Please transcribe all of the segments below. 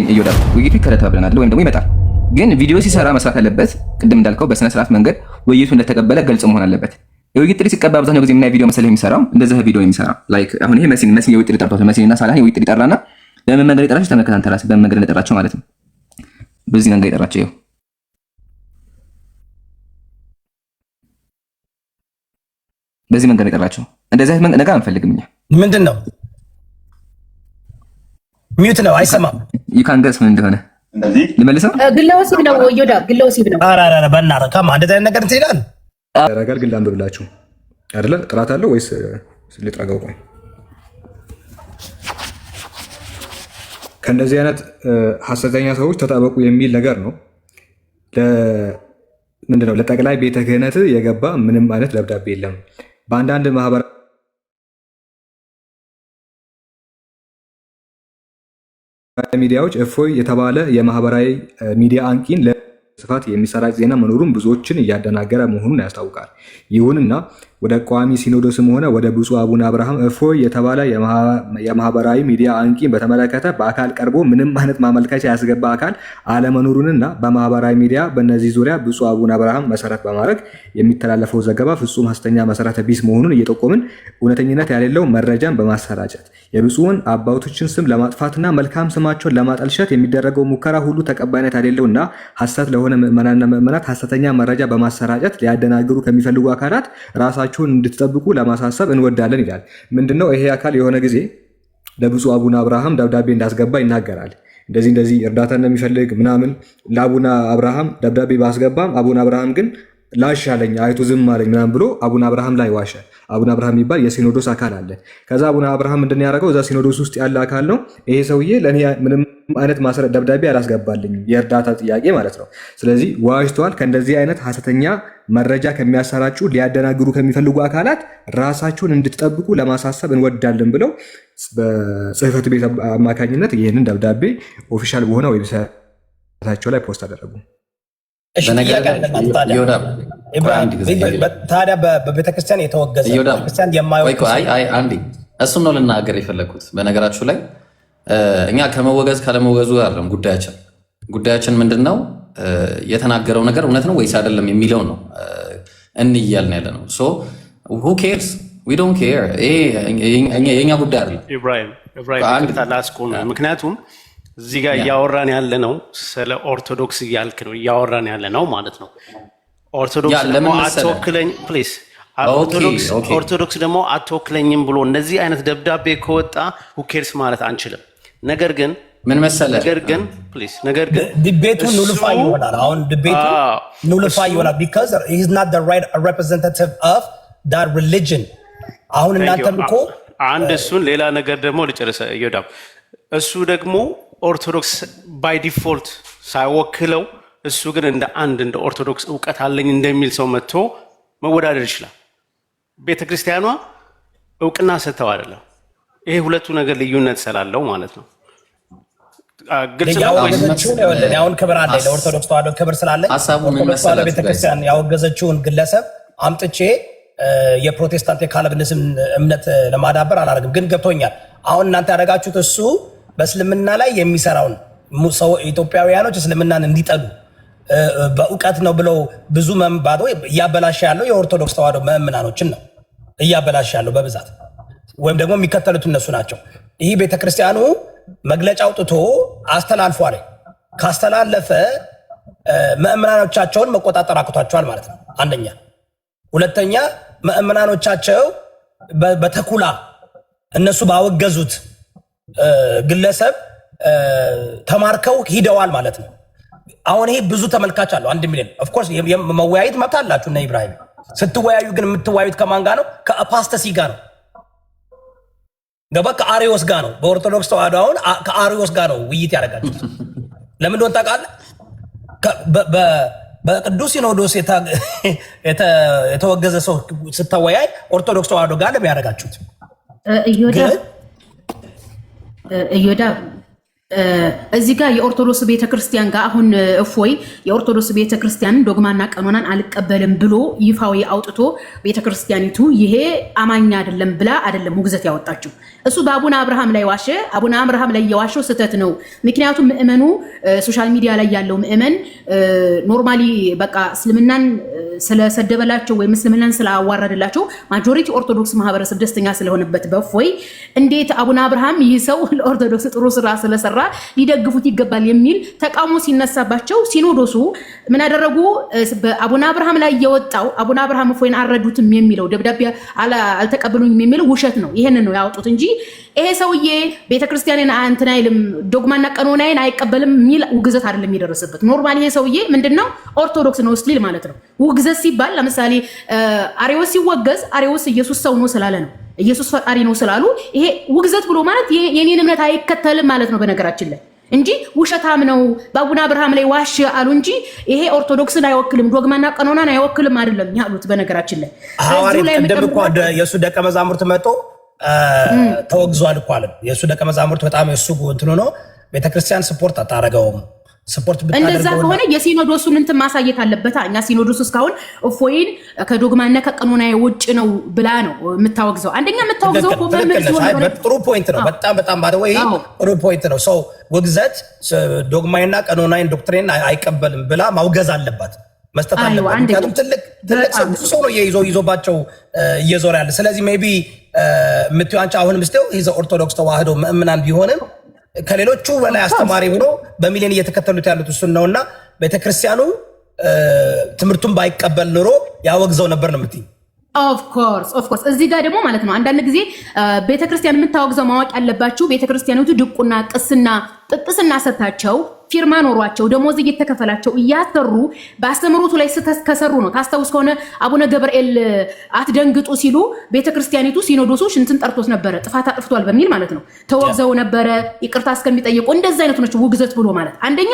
እዮዳ ውይይቱ ይከታተላል ወይም ደግሞ ይመጣል። ግን ቪዲዮ ሲሰራ መስራት ያለበት ቅድም እንዳልከው በስነ ስርዓት መንገድ ውይይቱ እንደተቀበለ ገልጽ መሆን አለበት። የውይይት ጥሪ ሲቀባ አብዛኛው ጊዜ የምናየው ቪዲዮ መሰለህ የሚሰራው እንደዚህ ቪዲዮ የሚሰራ ላይክ አሁን ይሄ መሲን የውይይት ጥሪ ጠርቷል። መሲንና ሳላህ የውይይት ጥሪ ጠራና በምን መንገድ የጠራቸው ተመልከት አንተ ራስህ በምን መንገድ እንደጠራቸው ማለት ነው። በዚህ መንገድ የጠራቸው ይኸው በዚህ መንገድ የጠራቸው እንደዚህ አይነት ነገር አንፈልግም እኛ። ምንድን ነው ሚዩት ነው አይሰማም። ይካን ገስ ምን እንደሆነ ልመልሰው። ግለወሲብ ነው ወዮዳ ግለወሲብ ነው። አራራ በእናትህ ከማ እንደዚህ አይነት ነገር ትይላል ያረጋል። ግን ላንብብላችሁ አይደለ? ጥራት አለው ወይስ ልጥራገው? ቆይ ከእንደዚህ አይነት ሐሰተኛ ሰዎች ተጣበቁ የሚል ነገር ነው። ምንድነው? ለጠቅላይ ቤተ ክህነት የገባ ምንም አይነት ደብዳቤ የለም። በአንዳንድ ማህበራ ሚዲያዎች እፎይ የተባለ የማህበራዊ ሚዲያ አንቂን ለስፋት የሚሰራጭ ዜና መኖሩን ብዙዎችን እያደናገረ መሆኑን ያስታውቃል። ይሁንና ወደ ቋሚ ሲኖዶስም ሆነ ወደ ብፁዕ አቡነ አብርሃም እፎይ የተባለ የማህበራዊ ሚዲያ አንቂን በተመለከተ በአካል ቀርቦ ምንም አይነት ማመልከቻ ያስገባ አካል አለመኖሩንና በማህበራዊ ሚዲያ በእነዚህ ዙሪያ ብፁዕ አቡነ አብርሃም መሰረት በማድረግ የሚተላለፈው ዘገባ ፍጹም ሐሰተኛ መሰረተ ቢስ መሆኑን እየጠቆምን እውነተኝነት ያሌለው መረጃን በማሰራጨት የብፁዓን አባቶችን ስም ለማጥፋትና መልካም ስማቸውን ለማጠልሸት የሚደረገው ሙከራ ሁሉ ተቀባይነት ያሌለውና ሐሰት ለሆነ ምዕመናንና ምዕመናት ሐሰተኛ መረጃ በማሰራጨት ሊያደናግሩ ከሚፈልጉ አካላት ራሳቸውን እንድትጠብቁ ለማሳሰብ እንወዳለን ይላል። ምንድነው ይሄ አካል የሆነ ጊዜ ለብፁዕ አቡነ አብርሃም ደብዳቤ እንዳስገባ ይናገራል። እንደዚህ እርዳታ እንደሚፈልግ ምናምን ለአቡነ አብርሃም ደብዳቤ ባስገባም አቡነ አብርሃም ግን ላሽ አለኝ አይቶ ዝም አለኝ ምናምን ብሎ አቡነ አብርሃም ላይ ዋሸ። አቡነ አብርሃም የሚባል የሲኖዶስ አካል አለ። ከዛ አቡነ አብርሃም ምንድን ያደረገው እዛ ሲኖዶስ ውስጥ ያለ አካል ነው። ይሄ ሰውዬ ለእኔ ምንም አይነት ደብዳቤ አላስገባልኝም፣ የእርዳታ ጥያቄ ማለት ነው። ስለዚህ ዋሽተዋል። ከእንደዚህ አይነት ሐሰተኛ መረጃ ከሚያሰራጩ ሊያደናግሩ ከሚፈልጉ አካላት ራሳችሁን እንድትጠብቁ ለማሳሰብ እንወዳለን ብለው በጽህፈት ቤት አማካኝነት ይህንን ደብዳቤ ኦፊሻል በሆነ ዌብሳይታቸው ላይ ፖስት አደረጉ። ታዲያ በቤተክርስቲያን የተወገዘ ቤተክርስቲያን የማይወቅስ እሱን ነው ልናገር የፈለግኩት። በነገራችሁ ላይ እኛ ከመወገዝ ካለመወገዙ አይደለም ጉዳያችን ምንድን ነው? የተናገረው ነገር እውነት ነው ወይስ አይደለም የሚለው ነው እንያልን ያለ ነው። who cares? we don't care። የኛ ጉዳይ አይደለም። ኢብራሂም ታላስቆ ነው። ምክንያቱም እዚህ ጋር እያወራን ያለ ነው ስለ ኦርቶዶክስ እያልክ ነው እያወራን ያለ ነው ማለት ነው። ኦርቶዶክስ ደግሞ አትወክለኝ ፕሊዝ። ኦርቶዶክስ ደግሞ አትወክለኝም ብሎ እነዚህ አይነት ደብዳቤ ከወጣ who cares ማለት አንችልም። ነገር ግን ምን መሰለህ፣ ነገር ግን ዲቤቱ ኑልፋይ ይሆናል። አሁን ዲቤቱ ኑልፋይ ይሆናል because he is not the right representative of that religion። አሁን እናንተም እኮ አንድ እሱን ሌላ ነገር ደግሞ ልጨርሰ ይወዳም እሱ ደግሞ ኦርቶዶክስ ባይ ዲፎልት ሳይወክለው እሱ ግን እንደ ኦርቶዶክስ ዕውቀት አለኝ እንደሚል ሰው መጥቶ መወዳደር ይችላል። ቤተክርስቲያኗ ዕውቅና ሰጥተው አይደለም። ይሄ ሁለቱ ነገር ልዩነት ስላለው ማለት ነው። ግልጽ ነው። አሁን ክብር አለ ለኦርቶዶክስ ተዋህዶ ክብር ስላለ ኦርቶዶክስ ተዋህዶ ቤተክርስቲያን ያወገዘችውን ግለሰብ አምጥቼ የፕሮቴስታንት የካልቪኒዝም እምነት ለማዳበር አላደርግም። ግን ገብቶኛል። አሁን እናንተ ያደረጋችሁት እሱ በእስልምና ላይ የሚሰራውን ሰው ኢትዮጵያውያኖች እስልምናን እንዲጠሉ በእውቀት ነው ብለው ብዙ መንባዶ እያበላሸ ያለው የኦርቶዶክስ ተዋህዶ ምዕመናኖችን ነው እያበላሸ ያለው በብዛት ወይም ደግሞ የሚከተሉት እነሱ ናቸው። ይህ ቤተክርስቲያኑ መግለጫ አውጥቶ አስተላልፏል። ካስተላለፈ ምዕመናኖቻቸውን መቆጣጠር አቅቷቸዋል ማለት ነው። አንደኛ። ሁለተኛ ምዕመናኖቻቸው በተኩላ እነሱ ባወገዙት ግለሰብ ተማርከው ሂደዋል ማለት ነው። አሁን ይሄ ብዙ ተመልካች አለው 1 ሚሊዮን። ኦፍ ኮርስ መወያየት መብት አላችሁ እና ኢብራሂም ስትወያዩ ግን የምትወያዩት ከማን ጋር ነው? ከአፓስተሲ ጋር ነው። ገባ? ከአሪዮስ ጋር ነው። በኦርቶዶክስ ተዋህዶ አሁን ከአሪዮስ ጋር ነው ውይይት ያደርጋችሁት። ለምን እንደሆነ ታውቃለህ? በቅዱስ ሲኖዶስ የተወገዘ ሰው ስተወያይ ኦርቶዶክስ ተዋህዶ ጋር ለምን ያደርጋችሁት? እዮዳ እዚህ ጋር የኦርቶዶክስ ቤተክርስቲያን ጋር አሁን እፎይ የኦርቶዶክስ ቤተክርስቲያን ዶግማና ቀኖናን አልቀበልም ብሎ ይፋዊ አውጥቶ ቤተክርስቲያኒቱ ይሄ አማኛ አይደለም ብላ አይደለም ውግዘት ያወጣችው። እሱ በአቡነ አብርሃም ላይ ዋሸ። አቡነ አብርሃም ላይ የዋሸው ስህተት ነው። ምክንያቱም ምእመኑ ሶሻል ሚዲያ ላይ ያለው ምእመን ኖርማሊ በቃ እስልምናን ስለሰደበላቸው ወይም እስልምናን ስላዋረደላቸው ማጆሪቲ ኦርቶዶክስ ማህበረሰብ ደስተኛ ስለሆነበት በእፎይ እንዴት አቡነ አብርሃም ይህ ሰው ለኦርቶዶክስ ጥሩ ስራ ስለሰራ ሊደግፉት ይገባል የሚል ተቃውሞ ሲነሳባቸው ሲኖዶሱ ምን አደረጉ? በአቡነ አብርሃም ላይ የወጣው አቡነ አብርሃም እፎይን አልረዱትም የሚለው ደብዳቤ አልተቀበሉኝም የሚለው ውሸት ነው። ይሄንን ነው ያወጡት እንጂ ይሄ ሰውዬ ቤተክርስቲያንን እንትን አይልም ዶግማና ቀኖናዬን አይቀበልም የሚል ውግዘት አይደለም የሚደረስበት። ኖርማሊ ይሄ ሰውዬ ምንድነው ኦርቶዶክስ ነው ስቲል ማለት ነው። ውግዘት ሲባል ለምሳሌ አሪዎስ ሲወገዝ አሪዎስ ኢየሱስ ሰው ነው ስላለ ነው፣ ኢየሱስ ፈጣሪ ነው ስላሉ ይሄ ውግዘት ብሎ ማለት የኔን እምነት አይከተልም ማለት ነው በነገራችን ላይ እንጂ ውሸታም ነው በአቡነ አብርሃም ላይ ዋሽ አሉ እንጂ ይሄ ኦርቶዶክስን አይወክልም ዶግማና ቀኖናን አይወክልም አይደለም ያሉት በነገራችን ላይ። ሐዋርያት እንደምቆ የሱ ደቀ መዛሙርት መጥቶ ተወግዟል እኮ አለ። የሱ ደቀ መዛሙርት በጣም የሱ እንትን ሆኖ ቤተክርስቲያን ስፖርት አታረገውም። ስፖርት እንደዛ ከሆነ የሲኖዶሱን እንትን ማሳየት አለበት። እኛ ሲኖዶሱ እስካሁን እፎይን ከዶግማና ከቀኖና ውጭ ነው ብላ ነው የምታወግዘው። አንደኛ የምታወግዘው እኮ ጥሩ ፖይንት ነው። በጣም ባደው ይሄ ጥሩ ፖይንት ነው። ሰው ውግዘት ዶግማና ቀኖናን ዶክትሪን አይቀበልም ብላ ማውገዝ አለባት፣ መስጠት አለባት። ምክንያቱም ትልቅ ሰው ነው ይዞባቸው እየዞረ ያለ። ስለዚህ ሜይ ቢ የምትይው አንቺ አሁን ምስተው ይዘ ኦርቶዶክስ ተዋህዶ ምእምናን ቢሆንም ከሌሎቹ በላይ አስተማሪ ሆኖ በሚሊዮን እየተከተሉት ያሉት እሱን ነውና ቤተክርስቲያኑ ትምህርቱን ባይቀበል ኑሮ ያወግዘው ነበር ነው የምትይው። ኦፍ ኮርስ እዚህ ጋር ደግሞ ማለት ነው አንዳንድ ጊዜ ቤተክርስቲያን የምታወግዘው ማወቅ ያለባችሁ ቤተክርስቲያኒቱ ድቁና ቅስና ሰታቸው ፊርማ ኖሯቸው ደሞዝ እየተከፈላቸው እያሰሩ በአስተምሮቱ ላይ ከሰሩ ነው። ታስታውስ ከሆነ አቡነ ገብርኤል አትደንግጡ ሲሉ ቤተክርስቲያኒቱ ሲኖዶሱ ሽንትን ጠርቶት ነበረ፣ ጥፋት አጥፍቷል በሚል ማለት ነው። ተወግዘው ነበረ ይቅርታ እስከሚጠይቁ። እንደዚህ አይነቱ ነው ውግዘት ብሎ ማለት። አንደኛ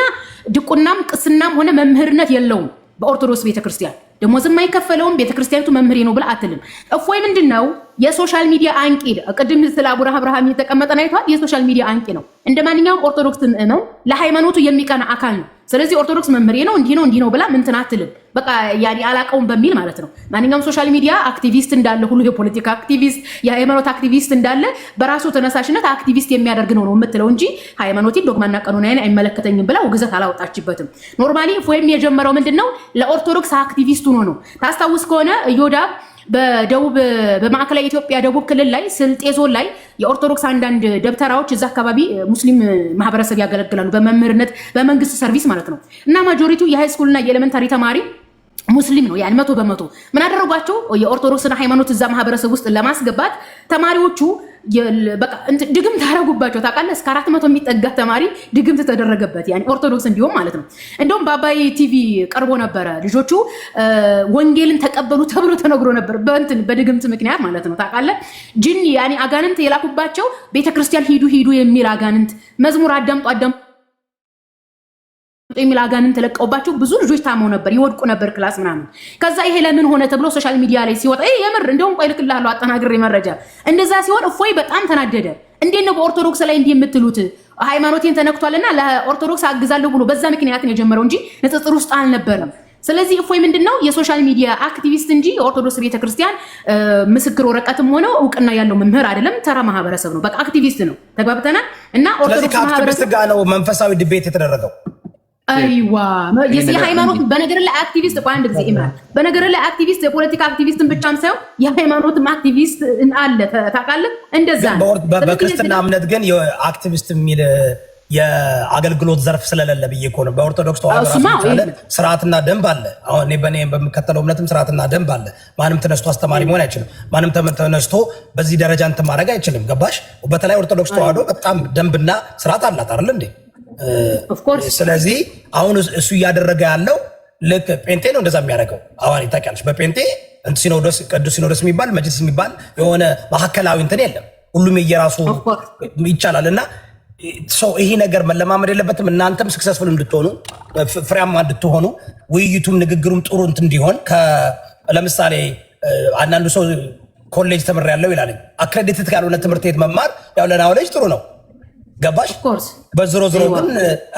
ድቁናም ቅስናም ሆነ መምህርነት የለውም በኦርቶዶክስ ቤተክርስቲያን። ደሞዝ የማይከፈለውም ቤተክርስቲያኒቱ መምህሬ ነው ብላ አትልም። እፎይ ምንድነው የሶሻል ሚዲያ አንቂ። ቅድም ስለ አቡነ አብርሃም የተቀመጠ አይቷል። የሶሻል ሚዲያ አንቂ ነው። እንደ ማንኛውም ኦርቶዶክስ ምእመን ለሃይማኖቱ የሚቀና አካል ነው። ስለዚህ ኦርቶዶክስ መምህሬ ነው እንዲህ ነው ብላ ምንትን አትልም። በቃ ያኔ አላቀውም በሚል ማለት ነው። ማንኛውም ሶሻል ሚዲያ አክቲቪስት እንዳለ ሁሉ የፖለቲካ አክቲቪስት፣ የሃይማኖት አክቲቪስት እንዳለ በራሱ ተነሳሽነት አክቲቪስት የሚያደርግ ነው የምትለው እንጂ ሃይማኖቴን ዶግማና ቀኖናዬን አይመለከተኝም ብላ ውግዘት አላወጣችበትም። ኖርማሊ እፎይም የጀመረው ምንድነው ለኦርቶዶክስ አክቲቪስት ሆኖ ነው። ታስታውስ ከሆነ ዮዳብ በደቡብ በማዕከላዊ ኢትዮጵያ ደቡብ ክልል ላይ ስልጤ ዞን ላይ የኦርቶዶክስ አንዳንድ ደብተራዎች እዛ አካባቢ ሙስሊም ማህበረሰብ ያገለግላሉ በመምህርነት በመንግስት ሰርቪስ ማለት ነው። እና ማጆሪቲው የሃይስኩልና የኤሌመንታሪ ተማሪ ሙስሊም ነው። ያን 100% ምን አደረጓቸው? የኦርቶዶክስና ሃይማኖት እዛ ማህበረሰብ ውስጥ ለማስገባት ተማሪዎቹ በቃ ድግምት ታረጉባቸው። ታውቃለህ እስከ 400 የሚጠጋ ተማሪ ድግምት ተደረገበት፣ ያኒ ኦርቶዶክስ እንዲሁም ማለት ነው። እንደውም በአባይ ቲቪ ቀርቦ ነበረ። ልጆቹ ወንጌልን ተቀበሉ ተብሎ ተነግሮ ነበር በድግምት ምክንያት ማለት ነው። ታውቃለህ ጂኒ ያኒ አጋንንት የላኩባቸው ቤተክርስቲያን ሂዱ የሚል አጋንንት መዝሙር አዳምጡ የሚል አጋንንት ተለቀውባቸው ብዙ ልጆች ታመው ነበር፣ ይወድቁ ነበር ክላስ ምናምን። ከዛ ይሄ ለምን ሆነ ተብሎ ሶሻል ሚዲያ ላይ ሲወጣ የምር እንደውም ቆይ ልክልሃለሁ አጠናግሬ መረጃ እንደዛ ሲሆን እፎይ በጣም ተናደደ። እንዴት ነው በኦርቶዶክስ ላይ እንዲህ የምትሉት? ሃይማኖቴን ተነክቷልና ለኦርቶዶክስ አግዛለሁ ብሎ በዛ ምክንያት ነው የጀመረው እንጂ ንጽጽር ውስጥ አልነበረም። ስለዚህ እፎይ ምንድነው የሶሻል ሚዲያ አክቲቪስት እንጂ የኦርቶዶክስ ቤተክርስቲያን ምስክር ወረቀትም ሆነ እውቅና ያለው መምህር አይደለም። ተራ ማህበረሰብ ነው። በቃ አክቲቪስት ነው። ተግባብተናል። እና ኦርቶዶክስ ማህበረሰብ ጋር ነው መንፈሳዊ ዲቤት የተደረገው። አይዋ የሃይማኖት በነገር ላይ አክቲቪስት አንድ ጊዜ ኢምራን በነገር ላይ አክቲቪስት የፖለቲካ አክቲቪስትን ብቻም ሳይሆን የሃይማኖትም አክቲቪስት አለ። ታውቃለህ እንደዛ ነው። በክርስትና እምነት ግን የአክቲቪስት የሚል የአገልግሎት ዘርፍ ስለሌለ ብዬ እኮ ነው። በኦርቶዶክስ ተዋህዶ ስርዓትና ደንብ አለ። አሁን እኔ በምከተለው እምነትም ስርዓትና ደንብ አለ። ማንም ተነስቶ አስተማሪ መሆን አይችልም። ማንም ተነስቶ በዚህ ደረጃ እንትን ማድረግ አይችልም። ገባሽ? በተለይ ኦርቶዶክስ ተዋህዶ በጣም ደንብና ስርዓት አላት አይደል እንዴ? ስለዚህ አሁን እሱ እያደረገ ያለው ልክ ጴንጤ ነው እንደዛ የሚያደርገው። አሁን ታውቂያለሽ በጴንጤ ሲኖዶስ ቅዱስ ሲኖዶስ የሚባል መጅልስ የሚባል የሆነ ማዕከላዊ እንትን የለም። ሁሉም የየራሱ ይቻላል። እና ሰው ይሄ ነገር መለማመድ የለበትም። እናንተም ስክሰስፉል እንድትሆኑ ፍሬያማ እንድትሆኑ ውይይቱም ንግግሩም ጥሩ እንትን እንዲሆን ለምሳሌ አንዳንዱ ሰው ኮሌጅ ተምሬያለሁ ይላል። አክሬዲትድ ካልሆነ ትምህርት ቤት መማር ያው ለናውሌጅ ጥሩ ነው። ገባሽ? በዝሮ ግን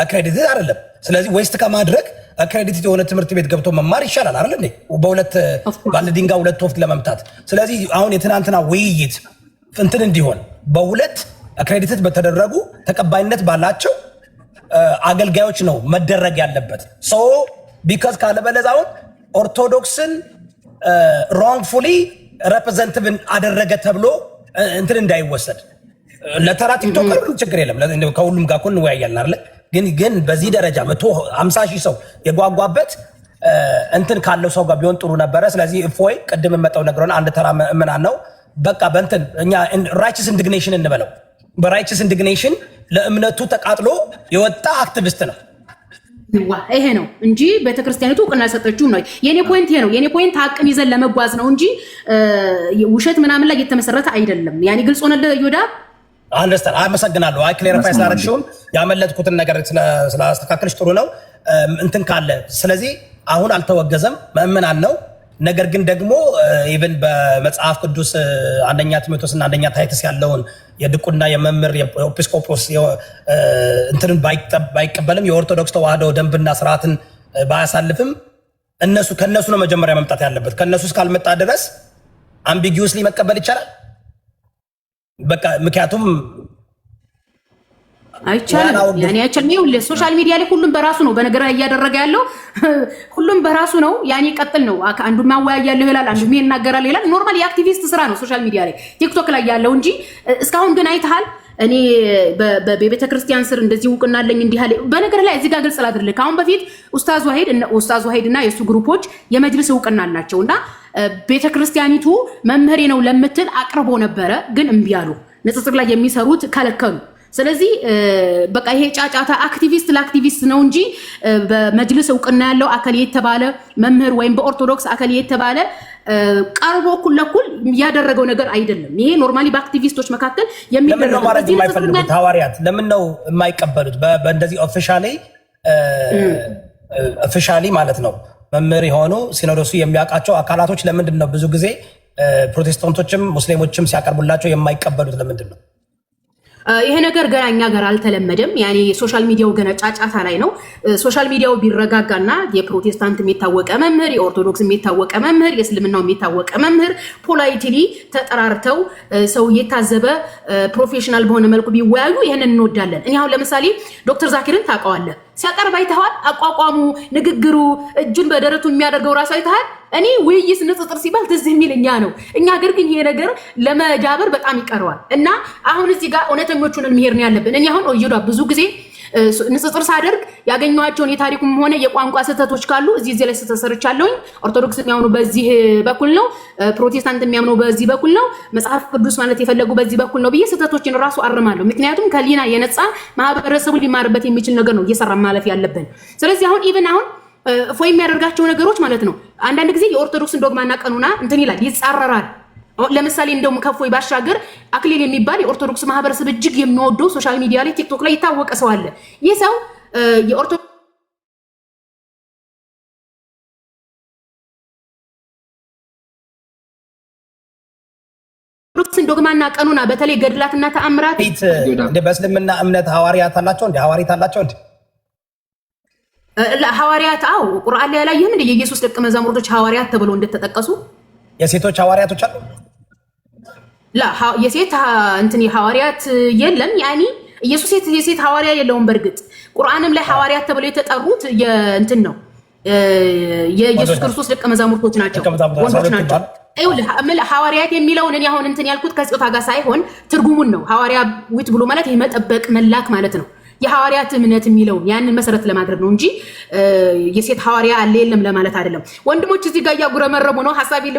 አክሬዲትድ አይደለም። ስለዚህ ዌስት ከማድረግ አክሬዲትድ የሆነ ትምህርት ቤት ገብቶ መማር ይሻላል አይደል እንዴ? በሁለት ባለ ድንጋይ ሁለት ወፍ ለመምታት። ስለዚህ አሁን የትናንትና ውይይት እንትን እንዲሆን በሁለት አክሬዲትድ በተደረጉ ተቀባይነት ባላቸው አገልጋዮች ነው መደረግ ያለበት። ሶ ቢካዝ ካለበለዚያ አሁን ኦርቶዶክስን ሮንግፉሊ ሬፕሬዘንቲቭን አደረገ ተብሎ እንትን እንዳይወሰድ ለተራ ቲክቶከር ችግር የለም። ከሁሉም ጋር እኮ እንወያያለን አይደል? ግን በዚህ ደረጃ 150 ሺህ ሰው የጓጓበት እንትን ካለው ሰው ጋር ቢሆን ጥሩ ነበረ። ስለዚህ እፎይ ቅድም መጣው ነገርና አንድ ተራ ምናምን ነው በቃ በእንትን እኛ ራይቸስ ኢንዲግኔሽን እንበለው። በራይቸስ ኢንዲግኔሽን ለእምነቱ ተቃጥሎ የወጣ አክቲቪስት ነው። ይሄ ነው እንጂ ቤተክርስቲያኒቱ እውቅና ሰጠችው ነው የኔ ፖይንት። ይሄ ነው የኔ ፖይንት። ሀቅን ይዘን ለመጓዝ ነው እንጂ ውሸት ምናምን ላይ የተመሰረተ አይደለም። ያኔ ግልጽ ሆነ ይወዳ አንደርስታንድ። አመሰግናለሁ። አይ ክሊሪፋይ ስላደረግሽውም ያመለጥኩትን ነገር ስላስተካከልሽ ጥሩ ነው እንትን ካለ። ስለዚህ አሁን አልተወገዘም ምእመናን ነው። ነገር ግን ደግሞ ኢቭን በመጽሐፍ ቅዱስ አንደኛ ቲሞቴዎስና አንደኛ ታይተስ ያለውን የድቁና የመምህር የኤጲስቆጶስ እንትንን ባይቀበልም የኦርቶዶክስ ተዋህዶ ደንብና ስርዓትን ባያሳልፍም ከነሱ ነው መጀመሪያ መምጣት ያለበት። ከነሱ እስካልመጣ ድረስ አምቢጊዩስሊ መቀበል ይቻላል። በቃ ምክንያቱም አይቻልም ያኔ አይቻልም። ሶሻል ሚዲያ ላይ ሁሉም በራሱ ነው በነገር ላይ እያደረገ ያለው ሁሉም በራሱ ነው። ያኔ ቀጥል ነው አንዱ ማወያያለው ይላል፣ አንዱ ይናገራል ይላል። ኖርማል የአክቲቪስት ስራ ነው ሶሻል ሚዲያ ላይ ቲክቶክ ላይ ያለው እንጂ እስካሁን ግን አይተሃል። እኔ በቤተ ክርስቲያን ስር እንደዚህ እውቅናለኝ እንዲህ አለ። በነገር ላይ እዚህ ጋር ግልጽ ላድርግልህ። ከአሁን በፊት ኡስታዝ ዋሂድ እና የሱ ግሩፖች የመጅልስ እውቅና አላቸውና ቤተ ክርስቲያኒቱ መምህሬ ነው ለምትል አቅርቦ ነበረ፣ ግን እምቢ አሉ። ንጽጽር ላይ የሚሰሩት ከለከሉ። ስለዚህ በቃ ይሄ ጫጫታ አክቲቪስት ለአክቲቪስት ነው እንጂ በመጅልስ እውቅና ያለው አካል የተባለ መምህር ወይም በኦርቶዶክስ አካል የተባለ ቀርቦ እኩል ለኩል ያደረገው ነገር አይደለም። ይሄ ኖርማሊ በአክቲቪስቶች መካከል የሚደረግ ነው። የማይፈልጉት ሐዋርያት ለምን ነው የማይቀበሉት? በእንደዚህ ኦፊሻሊ ማለት ነው መምህር የሆኑ ሲኖዶሱ የሚያውቃቸው አካላቶች ለምንድን ነው ብዙ ጊዜ ፕሮቴስታንቶችም ሙስሊሞችም ሲያቀርቡላቸው የማይቀበሉት ለምንድን ነው? ይሄ ነገር ገና እኛ ጋር አልተለመደም። ያኔ ሶሻል ሚዲያው ገና ጫጫታ ላይ ነው። ሶሻል ሚዲያው ቢረጋጋና የፕሮቴስታንት የሚታወቀ መምህር፣ የኦርቶዶክስ የሚታወቀ መምህር፣ የእስልምናው የሚታወቀ መምህር ፖላይትሊ ተጠራርተው ሰው የታዘበ ፕሮፌሽናል በሆነ መልኩ ቢወያዩ ይሄንን እንወዳለን። እኔ አሁን ለምሳሌ ዶክተር ዛኪርን ታውቀዋለህ። ሲያቀርብ አይተሃል። አቋቋሙ፣ ንግግሩ፣ እጁን በደረቱ የሚያደርገው ራሱ አይተሃል። እኔ ውይይት ንጽጽር ሲባል ትዝ የሚል እኛ ነው። እኛ ሀገር ግን ይሄ ነገር ለመዳበር በጣም ይቀረዋል እና አሁን እዚህ ጋር እውነተኞቹን መሄድ ነው ያለብን። እኔ አሁን እዩዳ ብዙ ጊዜ ንጽጽር ሳደርግ ያገኘኋቸውን የታሪኩም ሆነ የቋንቋ ስህተቶች ካሉ እዚህ ላይ ስተሰርቻለሁኝ። ኦርቶዶክስ የሚያምኑ በዚህ በኩል ነው፣ ፕሮቴስታንት የሚያምኑ በዚህ በኩል ነው፣ መጽሐፍ ቅዱስ ማለት የፈለጉ በዚህ በኩል ነው ብዬ ስህተቶችን ራሱ አርማለሁ። ምክንያቱም ከሊና የነጻ ማህበረሰቡ ሊማርበት የሚችል ነገር ነው እየሰራ ማለፍ ያለብን። ስለዚህ አሁን ኢቭን አሁን እፎይ የሚያደርጋቸው ነገሮች ማለት ነው አንዳንድ ጊዜ የኦርቶዶክስን ዶግማና ቀኑና እንትን ይላል፣ ይጻረራል። ለምሳሌ እንደውም ከእፎይ ባሻገር አክሊል የሚባል የኦርቶዶክስ ማህበረሰብ እጅግ የሚወደው ሶሻል ሚዲያ ላይ ቲክቶክ ላይ የታወቀ ሰው አለ። ይህ ሰው የኦርቶዶክስን ዶግማና ቀኑና በተለይ ገድላትና ተአምራት በእስልምና እምነት ሐዋርያት አላቸው እንዴ? ሐዋርያት አላቸው እንዴ? ሐዋርያት አው ቁርአን ላይ ያላየህም እንደ የኢየሱስ ደቀ መዛሙርቶች ሐዋርያት ተብለው እንደተጠቀሱ የሴቶች ሐዋርያቶች አሉ? የሴት እንትን ሐዋርያት የለም። ያኒ ኢየሱስ የሴት ሐዋርያ የለውም። በእርግጥ ቁርአንም ላይ ሐዋርያት ተብለው የተጠሩት የእንትን ነው የኢየሱስ ክርስቶስ ደቀ መዛሙርቶች ናቸው፣ ወንዶች ናቸው። ሐዋርያት የሚለውን እኔ አሁን እንትን ያልኩት ከጾታ ጋር ሳይሆን ትርጉሙን ነው። ሐዋርያዊት ብሎ ማለት የመጠበቅ መላክ ማለት ነው። የሐዋርያት እምነት የሚለውን ያንን መሰረት ለማድረግ ነው እንጂ የሴት ሐዋርያ አለ የለም ለማለት አይደለም። ወንድሞች እዚህ ጋር እያጉረመረሙ ነው። ሐሳቤን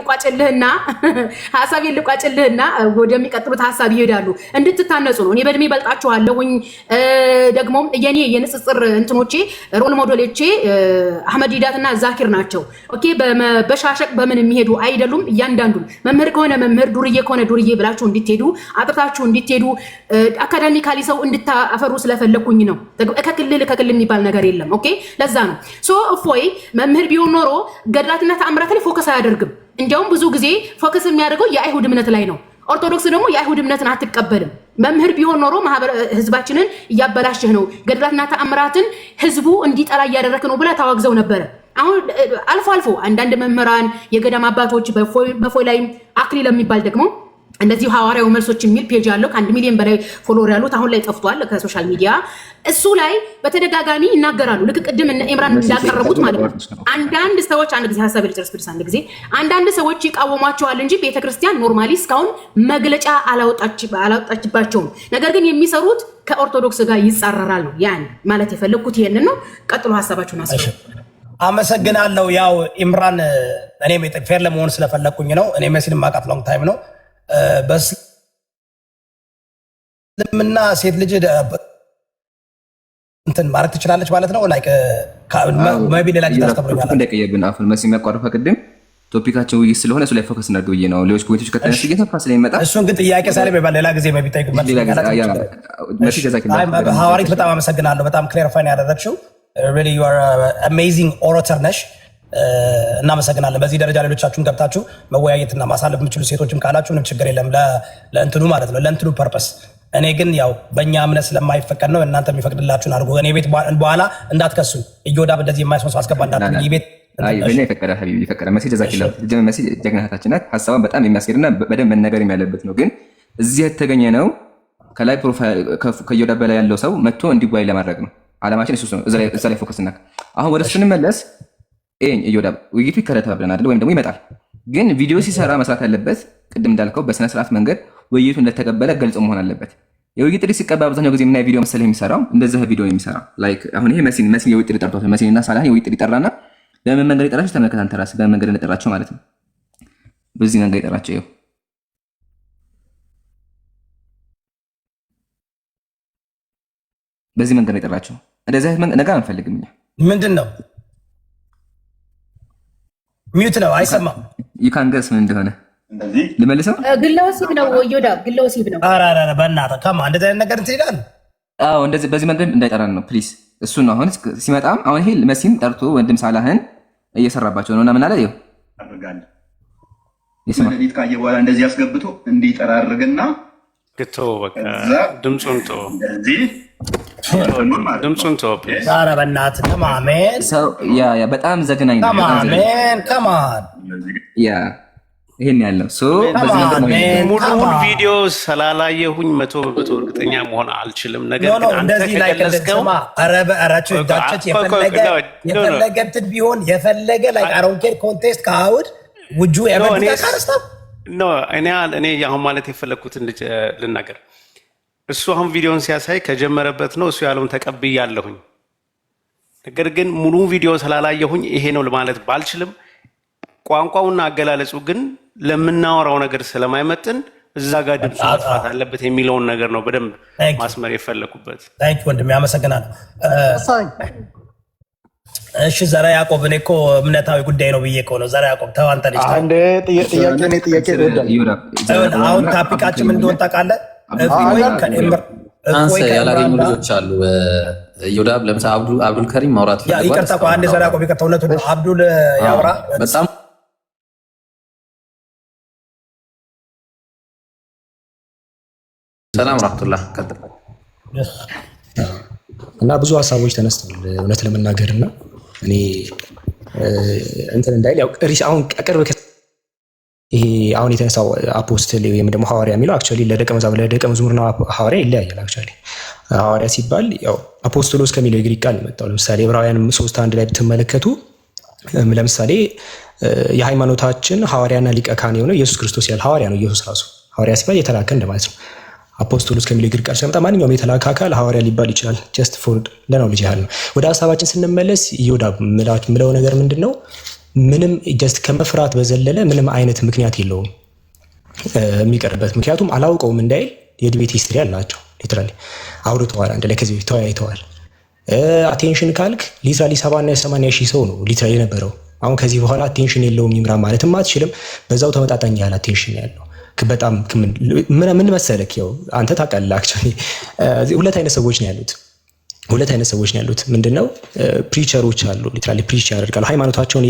ልቋጭልህና ወደሚቀጥሉት ሐሳብ ይሄዳሉ። እንድትታነጹ ነው። እኔ በእድሜ በልጣችኋለሁኝ። ደግሞ የኔ የንጽጽር እንትኖቼ ሮል ሞዴሎቼ አህመድ ዲዳትና ዛኪር ናቸው። ኦኬ በሻሸቅ በምን የሚሄዱ አይደሉም። እያንዳንዱን መምህር ከሆነ መምህር፣ ዱርዬ ከሆነ ዱርዬ ብላችሁ እንድትሄዱ አጥርታችሁ እንድትሄዱ አካዳሚካሊ ሰው እንድታፈሩ ስለፈለኩ ነው። ከክልል የሚባል ነገር የለም። ኦኬ ለዛ ነው እፎይ መምህር ቢሆን ኖሮ ገድላትና ተአምራት ላይ ፎከስ አያደርግም። እንዲያውም ብዙ ጊዜ ፎከስ የሚያደርገው የአይሁድ እምነት ላይ ነው። ኦርቶዶክስ ደግሞ የአይሁድ እምነትን አትቀበልም። መምህር ቢሆን ኖሮ ህዝባችንን እያበላሸህ ነው፣ ገድላትና ተአምራትን ህዝቡ እንዲጠላ እያደረክ ነው ብለህ ታወግዘው ነበረ። አሁን አልፎ አልፎ አንዳንድ መምህራን የገዳም አባቶች በፎይ ላይ አክሊል የሚባል ደግሞ እንደዚህ ሐዋርያው መልሶች የሚል ፔጅ አለው ከ1 ሚሊዮን በላይ ፎሎወር ያሉት አሁን ላይ ጠፍቷል ከሶሻል ሚዲያ። እሱ ላይ በተደጋጋሚ ይናገራሉ። ልክ ቅድም እነ ኢምራን እንዳቀረቡት ማለት ነው። አንዳንድ ሰዎች አንድ ጊዜ ሐሳብ ልጨርስ ብቻ አንድ ጊዜ አንዳንድ ሰዎች ይቃወሟቸዋል እንጂ ቤተክርስቲያን ኖርማሊ እስካሁን መግለጫ አላወጣችባቸውም። ነገር ግን የሚሰሩት ከኦርቶዶክስ ጋር ይጻረራል ነው ያን ማለት የፈለኩት ይሄንን ነው። ቀጥሎ ሐሳባችሁን አስቡ። አመሰግናለሁ። ያው ኢምራን እኔም ፌር ለመሆን ስለፈለኩኝ ነው። እኔ መሲን ማቃት ሎንግ ታይም ነው በእስልምና ሴት ልጅ እንትን ማድረግ ትችላለች ማለት ነው። ላይክ ማይቢ ሌላ ልጅ ታስተምረኛለች እንደቀየብን አሁን መሲ የሚያቋርፈ ቅድም ቶፒካቸው ውይይት ስለሆነ እሱ ላይ ፎከስ እናድርግ ብዬ ነው። ሌሎች ፖይንቶች ከተነሱ እየተፋ ስለሚመጣ እሱን ግን ጥያቄ ሳለ ሌላ ጊዜ ማይቢ ጠይቅ ሐዋሪት በጣም አመሰግናለሁ። በጣም ክሊሪፋይ ያደረግሽው really you are amazing orator ነሽ። እናመሰግናለን። በዚህ ደረጃ ሌሎቻችሁን ገብታችሁ መወያየትና ማሳለፍ የምችሉ ሴቶችም ካላችሁ ምንም ችግር የለም፣ ለእንትኑ ማለት ነው ለእንትኑ ፐርፐስ። እኔ ግን ያው በእኛ እምነት ስለማይፈቀድ ነው። እናንተ የሚፈቅድላችሁን አድርጎ እኔ ቤት በኋላ እንዳትከሱኝ። እዮዳብ እንደዚህ የማይሰው አስገባ እንዳትሉኝ። ቤት በእኛ ይፈቀዳል። ሀቢቢ ይፈቀዳል። መሲ ጀዛኪላ ጀመ መሲ ጀግናታችን ናት። ሀሳቧን በጣም የሚያስገድና በደንብ መነገር ያለበት ነው። ግን እዚህ የተገኘ ነው ከላይ ፕሮፋይል ከዮዳብ በላይ ያለው ሰው መጥቶ እንዲጓይ ለማድረግ ነው አላማችን። እሱ ነው። እዛ ላይ ፎከስ እናክ አሁን ወደ እሱ እንመለስ። እዮዳብ ውይይቱ ይከረታል ብለናል ወይም ደግሞ ይመጣል። ግን ቪዲዮ ሲሰራ መስራት ያለበት ቅድም እንዳልከው በስነ ስርዓት መንገድ ውይይቱ እንደተቀበለ ገልጾ መሆን አለበት። የውይይት ጥሪ ሲቀባ አብዛኛው ጊዜ የምናየው ቪዲዮ መሰለህ የሚሰራው እንደዚህ ቪዲዮ የሚሰራው ላይክ አሁን ይሄ መሲን የውይይት ጥሪ ጠርቷል። መሲንና ሳላህ የውይይት ጥሪ ጠራና በምን መንገድ ይጠራቸው ተመልከት። አንተ ራስህ በምን መንገድ እንደጠራቸው ማለት ነው። በዚህ መንገድ ይጠራቸው ይኸው በዚህ መንገድ ይጠራቸው። እንደዚህ አይነት ነገር አንፈልግም እኛ። ምንድን ነው ሚዩት ነው አይሰማም። ይካንገስ ምን እንደሆነ ልመልሰው። ግለወሲብ ነው ወዮዳብ ግለወሲብ ነው። ኧረ በእናትህ ከማ እንደዚህ አይነት ነገር ትሄዳለህ? አዎ እንደዚህ በዚህ መንገድ እንዳይጠራን ነው ፕሊዝ። እሱ ነው አሁን ሲመጣም አሁን ይሄ መሲን ጠርቶ ወንድም ሳላህን እየሰራባቸው ነውና ምን አለ ይኸው አድርጋለህ ይስማት ካየ በኋላ እንደዚህ አስገብቶ እንዲጠራርግና ግቶ በቃ ድምጹን ቶ ድምጹን ቶ ኧረ በእናትህ ከማሜን ሰው ያ በጣም ዘግናኝ ነው። ከማን ያ ይሄን ያለው ሶ በዚህ መንገድ ነው። ሙሉውን ቪዲዮ ስላላየሁኝ 100% እርግጠኛ መሆን አልችልም። ነገር ግን አንተ ከገለጽከው አራችሁ ዳቸት የፈለገ እንትን ቢሆን የፈለገ ላይ አሮንኬር ኮንቴስት ካውድ ውጁ ያበቃ ካርስታ ኖ እኔ አሁን ማለት የፈለኩትን ልናገር። እሱ አሁን ቪዲዮን ሲያሳይ ከጀመረበት ነው እሱ ያለውን ተቀብያለሁኝ። ነገር ግን ሙሉ ቪዲዮ ስላላየሁኝ ይሄ ነው ለማለት ባልችልም ቋንቋውና አገላለጹ ግን ለምናወራው ነገር ስለማይመጥን እዛ ጋር ድምጽ ማጥፋት አለበት የሚለውን ነገር ነው በደንብ ማስመር የፈለኩበት። ታንክ ወንድም ያመሰግናለሁ። እሺ ዘራ ያዕቆብ እኔ እኮ እምነታዊ ጉዳይ ነው ብዬ እኮ ነው። ዘራ ያዕቆብ ተው አንተ ልጅ አንዴ ጥያቄ አሁን ታፒካችን ምን እንደሆነ ታውቃለህ? አንሰ ያላገኙ ልጆች አሉ። እዮዳብ ለምሳሌ አብዱል ከሪም ማውራት ፈልጓል። ይቅርታ እኮ አንዴ ዘራ ያዕቆብ ይቅርታ፣ እውነቱን አብዱል ያውራ በጣም ሰላም ረህመቱላህ ቀጥል እና ብዙ ሀሳቦች ተነስተዋል እውነት ለመናገር እና እኔ እንትን እንዳይል ያው አሁን ቅርብ ይሄ አሁን የተነሳው አፖስትል ወይም ደግሞ ሐዋርያ የሚለው አክቹዋሊ ለደቀ መዝሙርና ሐዋርያ ይለያያል። አክቹዋሊ ሐዋርያ ሲባል ያው አፖስቶሎስ ከሚለው የግሪክ ቃል የመጣው ለምሳሌ ዕብራውያን 3:1 ላይ ብትመለከቱ ለምሳሌ የሃይማኖታችን ሐዋርያና ሊቀ ካህን የሆነው ኢየሱስ ክርስቶስ ያለ ሐዋርያ ነው። ኢየሱስ ራሱ ሐዋርያ ሲባል የተላከ እንደማለት ነው። አፖስቶሎስ ከሚለው የግሪክ ቃል ሲመጣ ማንኛውም የተላከ አካል ሐዋርያ ሊባል ይችላል። ጀስት ፎር ለነው ልጅ ያህል ነው። ወደ ሀሳባችን ስንመለስ እዮዳብ ምለው ነገር ምንድነው? ምንም ጀስት ከመፍራት በዘለለ ምንም አይነት ምክንያት የለውም የሚቀርበት። ምክንያቱም አላውቀውም እንዳይል የዲቤት ሂስትሪ አላቸው። ሊትራሊ አውርተዋል፣ አንድ ላይ ከዚህ ተወያይተዋል። አቴንሽን ካልክ ሊትራሊ 70-80 ሺህ ሰው ነው ሊትራሊ የነበረው። አሁን ከዚህ በኋላ አቴንሽን የለውም ይምራ ማለትም አትችልም። በዛው ተመጣጣኝ ያለ አቴንሽን ያለው በጣም ምን መሰለክ፣ ያው አንተ ታውቃለህ። አክቹዋሊ ሁለት አይነት ሰዎች ነው ያሉት። ሁለት አይነት ሰዎች ነው ያሉት። ምንድነው ፕሪቸሮች አሉ፣ ሊትራሊ ፕሪች ያደርጋሉ ሃይማኖታቸውን፣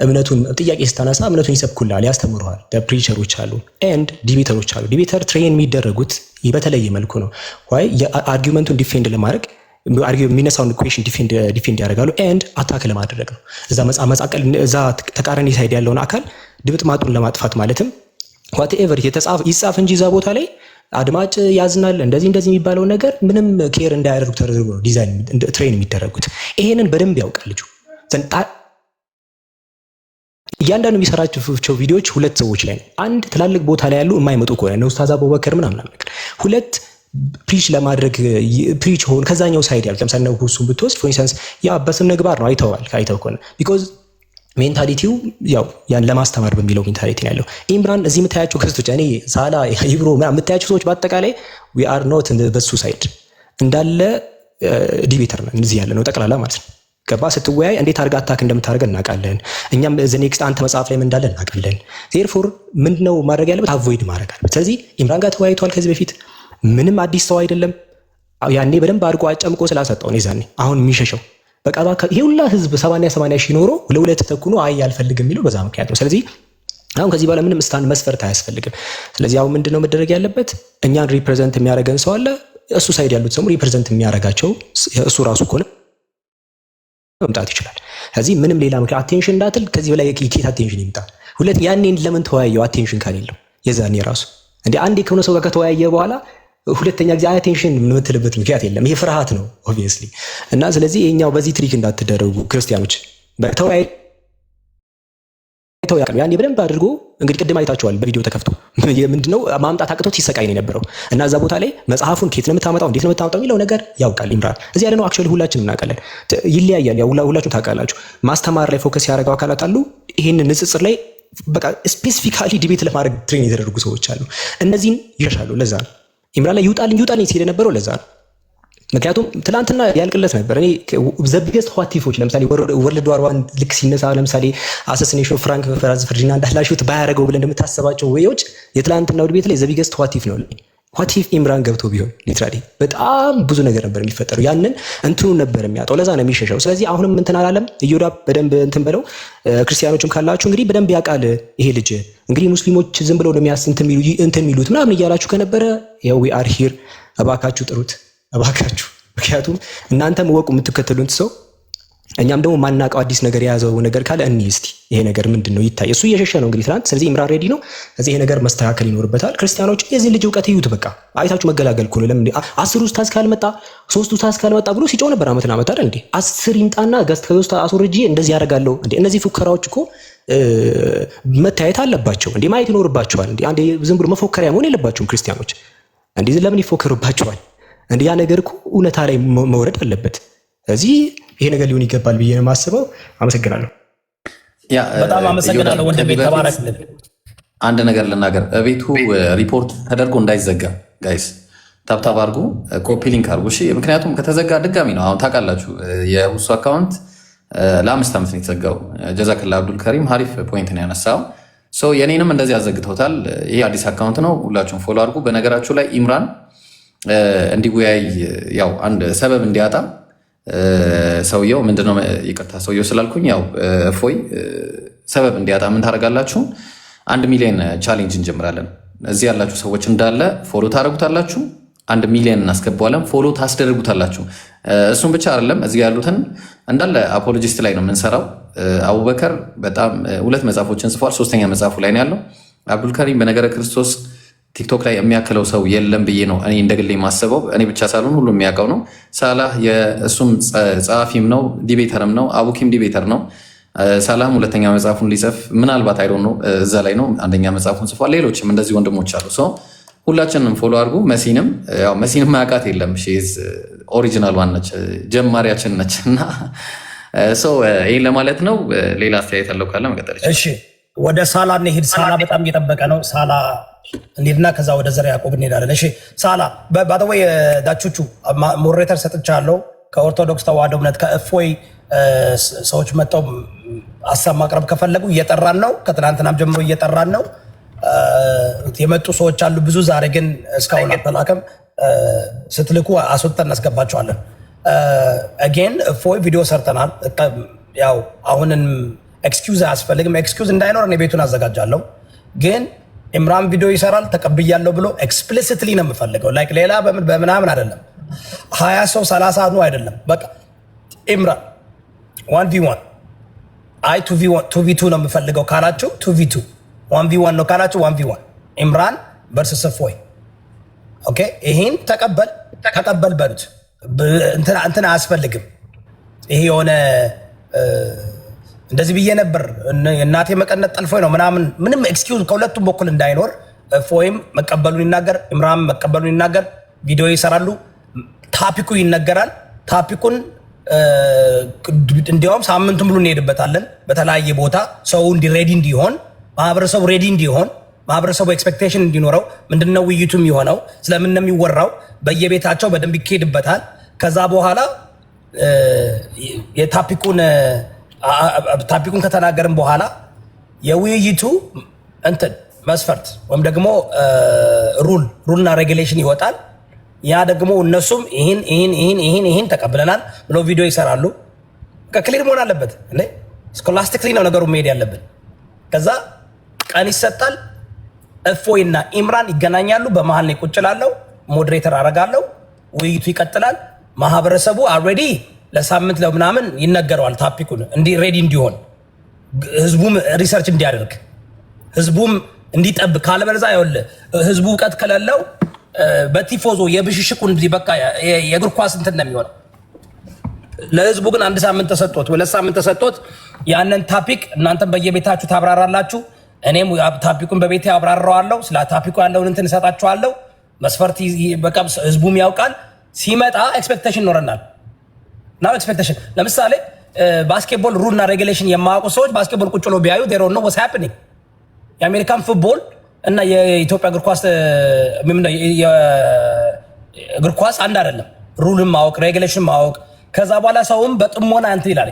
እምነቱን ጥያቄ ስታነሳ እምነቱን ይሰብኩልሃል፣ ያስተምሩሃል። ፕሪቸሮች አሉ ኤንድ ዲቤተሮች አሉ። ዲቤተር ትሬን የሚደረጉት በተለየ መልኩ ነው። ወይ የአርጊውመንቱን ዲፌንድ ለማድረግ የሚነሳውን ኩዌሽን ዲፌንድ ያደርጋሉ ኤንድ አታክ ለማድረግ ነው። እዛ ተቃራኒ ሳይድ ያለውን አካል ድምጥማጡን ለማጥፋት ማለትም ዋትኤቨር ይጻፍ እንጂ እዛ ቦታ ላይ አድማጭ ያዝናል እንደዚህ የሚባለው ነገር ምንም ኬር እንዳያደርጉ ተደርጎ ነው ዲዛይን ትሬን የሚደረጉት። ይሄንን በደንብ ያውቃል ልጁ። እያንዳንዱ የሚሰራቸው ቪዲዮዎች ሁለት ሰዎች ላይ ነው። አንድ ትላልቅ ቦታ ላይ ያሉ የማይመጡ ከሆነ ነው ኡስታዝ አቡበከር ምናምን ነገር፣ ሁለት ፕሪች ለማድረግ ፕሪች ሆን ከዛኛው ሳይድ ያሉት ለምሳሌ ነው ሁሱን ብትወስድ ፎር ኢንስታንስ ያ በስም ምግባር ነው አይተው ከሆነ ቢኮዝ ሜንታሊቲው ያው ያን ለማስተማር በሚለው ሜንታሊቲ ነው ያለው። ኢምራን እዚህ የምታያቸው ክስቶች እኔ ሳላ ይብሮ የምታያቸው ሰዎች በአጠቃላይ we are not in the suicide እንዳለ ዲቤተር ነው እዚህ ያለ ነው ጠቅላላ ማለት ነው። ገባ ስትወያይ እንዴት አድርጋ አታክ እንደምታደርገን እናውቃለን። እኛም ዘ ኔክስት አንተ መጽሐፍ ላይ ምን እንዳለ እናውቃለን። ዜርፎር ምንድነው ማድረግ ያለበት አቮይድ ማድረግ አለበት። ስለዚህ ኢምራን ጋር ተወያይቷል ከዚህ በፊት ምንም አዲስ ሰው አይደለም። ያኔ በደንብ አድርጎ አጨምቆ ስላሰጠው ነው ይዛኔ አሁን የሚሸሸው በቃ ይሄ ሁላ ህዝብ 80 ሺህ ኖሮ ለሁለት ተኩኖ አይ አልፈልግም የሚለው በዛ ምክንያት ነው። ስለዚህ አሁን ከዚህ በኋላ ምንም ስታንድ መስፈርት አያስፈልግም። ስለዚህ አሁን ምንድነው መደረግ ያለበት እኛን ሪፕሬዘንት የሚያደርገን ሰው አለ። እሱ ሳይድ ያሉት ሰው ሪፕሬዘንት የሚያደርጋቸው እሱ ራሱ ከሆነ መምጣት ይችላል። ስለዚህ ምንም ሌላ ምክንያት አቴንሽን እንዳትል ከዚህ በላይ የኬት አቴንሽን ይምጣ። ሁለት ያኔን ለምን ተወያየው አቴንሽን ካሌለው የዛኔ ራሱ እንዴ አንዴ ከሆነ ሰው ጋር ከተወያየ በኋላ ሁለተኛ ጊዜ አቴንሽን የምትልበት ምክንያት የለም። ይሄ ፍርሃት ነው ኦብቪየስሊ። እና ስለዚህ ይሄኛው በዚህ ትሪክ እንዳትደረጉ ክርስቲያኖች። ተወያይተው ያውቃሉ። ያኔ በደንብ አድርጎ እንግዲህ ቅድም አይታችኋል በቪዲዮ ተከፍቶ ምንድነው ማምጣት አቅቶት ሲሰቃይ ነው የነበረው። እና እዛ ቦታ ላይ መጽሐፉን ከየት ነው የምታመጣው እንዴት ነው የምታመጣው የሚለው ነገር ያውቃል ኢምራን። እዚህ ያለ ነው አክቹዋሊ ሁላችንም እናውቃለን። ይለያያል። ያው ሁላችሁም ታውቃላችሁ። ማስተማር ላይ ፎከስ ያደረገው አካላት አሉ። ይሄን ንጽጽር ላይ በቃ ስፔሲፊካሊ ዲቤት ለማድረግ ትሬን የተደረጉ ሰዎች አሉ። እነዚህን ይሸሻሉ። ለዛ ነው ኢምራን ላይ ይውጣልኝ ሲል የነበረው ለዛ ነው። ምክንያቱም ትላንትና ያልቅለት ነበር። እኔ ዘቢገስት ኋቲፎች ለምሳሌ ወርልድ ዋር ዋን ልክ ሲነሳ ለምሳሌ አሰሲኔሽን ፍራንክ ፈርዲናንድ እንዳላሹት ባያረገው ብለን እንደምታስባቸው ወይዎች የትላንትናው ዲቤት ላይ ዘቢገስት ኋቲፍ ነው። ኋቲፍ ኢምራን ገብቶ ቢሆን ሊትራሊ በጣም ብዙ ነገር ነበር የሚፈጠረው። ያንን እንትኑ ነበር የሚያጣው። ለዛ ነው የሚሸሸው። ስለዚህ አሁንም እንትን አላለም። እዮዳብ በደንብ እንትን በለው። ክርስቲያኖችም ካላችሁ እንግዲህ በደንብ ያውቃል ይሄ ልጅ። እንግዲህ ሙስሊሞች ዝም ብለው ነው እንትን የሚሉት ምናምን እያላችሁ ከነበረ ያው we are here እባካችሁ ጥሩት እባካችሁ። ምክንያቱም እናንተም ወቁ የምትከተሉት ሰው እኛም ደግሞ ማናውቀው አዲስ ነገር የያዘው ነገር ካለ እስቲ ይሄ ነገር ምንድነው ይታይ። እሱ እየሸሸ ነው እንግዲህ ትናንት። ስለዚህ ኢምራን ሬዲ ነው። ስለዚህ ይሄ ነገር መስተካከል ይኖርበታል። ክርስቲያኖች የዚህ ልጅ እውቀት ይዩት። በቃ አይታችሁ መገላገል እኮ ነው። ለምን 10 ኡስታዝ ካልመጣ 3 ኡስታዝ ካልመጣ ብሎ ሲጮህ ነበር አመት አይደል እንዴ? 10 ይምጣና ገስት ከውስጥ አስወርጂ እንደዚህ ያደርጋለሁ እንዴ? እነዚህ ፉከራዎች እኮ መታየት አለባቸው እንዴ? ማየት ይኖርባቸዋል እንዴ? አንዴ ዝም ብሎ መፎከሪያ መሆን የለባቸውም ክርስቲያኖች እንዴ? ለምን ይፎከሩባቸዋል እንዴ? ያ ነገር እኮ እውነታ ላይ መውረድ አለበት። ስለዚህ ይሄ ነገር ሊሆን ይገባል ብዬ ነው የማስበው። አመሰግናለሁ። በጣም አመሰግናለሁ ወንድሜ ተባረክ። አንድ ነገር ልናገር። ቤቱ ሪፖርት ተደርጎ እንዳይዘጋ ጋይስ ታብታብ አድርጉ፣ ኮፒ ሊንክ አድርጉ። እሺ፣ ምክንያቱም ከተዘጋ ድጋሚ ነው። አሁን ታውቃላችሁ የሁሱ አካውንት ለ5 ዓመት ነው የተዘጋው። ጀዛክላ አብዱል ከሪም ሀሪፍ ፖይንት ነው ያነሳው። የኔንም እንደዚህ አዘግተውታል። ይሄ አዲስ አካውንት ነው። ሁላችሁም ፎሎ አድርጉ። በነገራችሁ ላይ ኢምራን እንዲወያይ ያው አንድ ሰበብ እንዲያጣ ሰውየው ምንድነው ይቅርታ ሰውየው ስላልኩኝ ያው እፎይ ሰበብ እንዲያጣ ምን ታደርጋላችሁ? 1 ሚሊዮን ቻሌንጅ እንጀምራለን። እዚህ ያላችሁ ሰዎች እንዳለ ፎሎ ታደርጉታላችሁ። 1 ሚሊዮን እናስገባዋለን። ፎሎ ታስደርጉታላችሁ። እሱም ብቻ አይደለም፣ እዚህ ያሉትን እንዳለ አፖሎጂስት ላይ ነው የምንሰራው። አቡበከር በጣም 2 መጽሐፎችን ጽፏል። 3ኛ መጽሐፉ ላይ ነው ያለው። አብዱልከሪም በነገረ ክርስቶስ ቲክቶክ ላይ የሚያክለው ሰው የለም ብዬ ነው እኔ እንደግሌ የማስበው። እኔ ብቻ ሳልሆን ሁሉ የሚያውቀው ነው። ሳላህ የእሱም ጸሐፊም ነው ዲቤተርም ነው። አቡኪም ዲቤተር ነው። ሳላህም 2ኛ መጽሐፉን ሊጽፍ ምናልባት አይዶን ነው እዛ ላይ ነው 1ኛ መጽሐፉን ጽፏል። ሌሎችም እንደዚህ ወንድሞች አሉ። ሁላችንም ፎሎ አድርጉ። መሲንም ማያውቃት የለም። ኦሪጂናል ዋን ነች፣ ጀማሪያችን ነች። እና ይህን ለማለት ነው። ሌላ አስተያየት ያለው ካለ መቀጠል ይችላል። እሺ፣ ወደ ሳላ እንሂድ። ሳላ በጣም እየጠበቀ ነው። ሳላ እንሂድና ከዛ ወደ ዘር ያዕቆብ እንሄዳለን። እሺ ሳላ ባደወይ ዳቹቹ ሞዴሬተር ሰጥቻለሁ። ከኦርቶዶክስ ተዋህዶ እምነት ከእፎይ ሰዎች መጥተው ሀሳብ ማቅረብ ከፈለጉ እየጠራን ነው። ከትናንትናም ጀምሮ እየጠራን ነው። የመጡ ሰዎች አሉ ብዙ። ዛሬ ግን እስካሁን አልተላከም። ስትልኩ አስወጥተን እናስገባቸዋለን። አጌን እፎይ ቪዲዮ ሰርተናል። ያው አሁንም ኤክስኪውዝ አያስፈልግም። ኤክስኪውዝ እንዳይኖር እኔ ቤቱን አዘጋጃለሁ። ግን ኢምራን ቪዲዮ ይሰራል ተቀብያለሁ ብሎ ኤክስፕሊሲትሊ ነው የምፈልገው። ላይክ ሌላ በምናምን አይደለም። 20 ሰው 30 ነው አይደለም። በቃ ኢምራን 1v1 አይ 2v2 ነው የምፈልገው ካላችሁ 2v2፣ 1v1 ነው ካላችሁ 1v1 ኢምራን ቨርሰስ እፎይ። ኦኬ ይሄን ተቀበል በሉት። እንትን አያስፈልግም። ይሄ የሆነ እንደዚህ ብዬ ነበር እናቴ መቀነት ጠልፎኝ ነው ምናምን ምንም ኤክስኪውዝ ከሁለቱም በኩል እንዳይኖር እፎይም መቀበሉን ይናገር፣ ኢምራን መቀበሉን ይናገር። ቪዲዮ ይሰራሉ፣ ታፒኩ ይነገራል። ታፒኩን እንዲያውም ሳምንቱን ብሎ እንሄድበታለን በተለያየ ቦታ ሰው ሬዲ እንዲሆን፣ ማህበረሰቡ ሬዲ እንዲሆን፣ ማህበረሰቡ ኤክስፔክቴሽን እንዲኖረው። ምንድነው ውይይቱ የሚሆነው? ስለምን ነው የሚወራው? በየቤታቸው በደንብ ይካሄድበታል። ከዛ በኋላ ታፒኩን ከተናገርን በኋላ የውይይቱ እንትን መስፈርት ወይም ደግሞ ሩልና ሬጉሌሽን ይወጣል። ያ ደግሞ እነሱም ይህን ተቀብለናል ብለው ቪዲዮ ይሰራሉ። ክሊር መሆን አለበት። ስኮላስቲክሊ ነው ነገሩ መሄድ ያለብን። ከዛ ቀን ይሰጣል። እፎይና ኢምራን ይገናኛሉ። በመሀል ላይ ቁጭ ላለው ሞዴሬተር አረጋለሁ። ውይይቱ ይቀጥላል። ማህበረሰቡ አልሬዲ ለሳምንት ለምናምን ይነገረዋል ታፒኩን ሬዲ እንዲሆን፣ ህዝቡም ሪሰርች እንዲያደርግ፣ ህዝቡም እንዲጠብቅ። ካለበለዚያ ይኸውልህ ህዝቡ እውቀት ከሌለው በቲፎዞ የብሽሽቁን በቃ የእግር ኳስ እንትን ነው የሚሆነው። ለህዝቡ ግን 1 ሳምንት ተሰጥቶት 2 ሳምንት ተሰጥቶት ያንን ታፒክ እናንተም በየቤታችሁ ታብራራላችሁ። እኔም ታፒኩን በቤቴ አብራራዋለሁ። ስለ ታፒኩ ያለውን እንትን እሰጣችኋለሁ። መስፈርት በቃ ህዝቡም ያውቃል። ሲመጣ ኤክስፔክቴሽን ይኖረናል። ናው ኤክስፔክቴሽን ለምሳሌ ባስኬትቦል ሩልና ሬጉሌሽን የማያውቁ ሰዎች ባስኬትቦል ቁጭ ብለው ቢያዩ they don't know what's happening። የአሜሪካን ፉትቦል እና የኢትዮጵያ እግር ኳስ እግር ኳስ አንድ አይደለም። ሩልን ማወቅ፣ ሬጉሌሽን ማወቅ፣ ከዛ በኋላ ሰውም በጥሞና እንትን ይላል።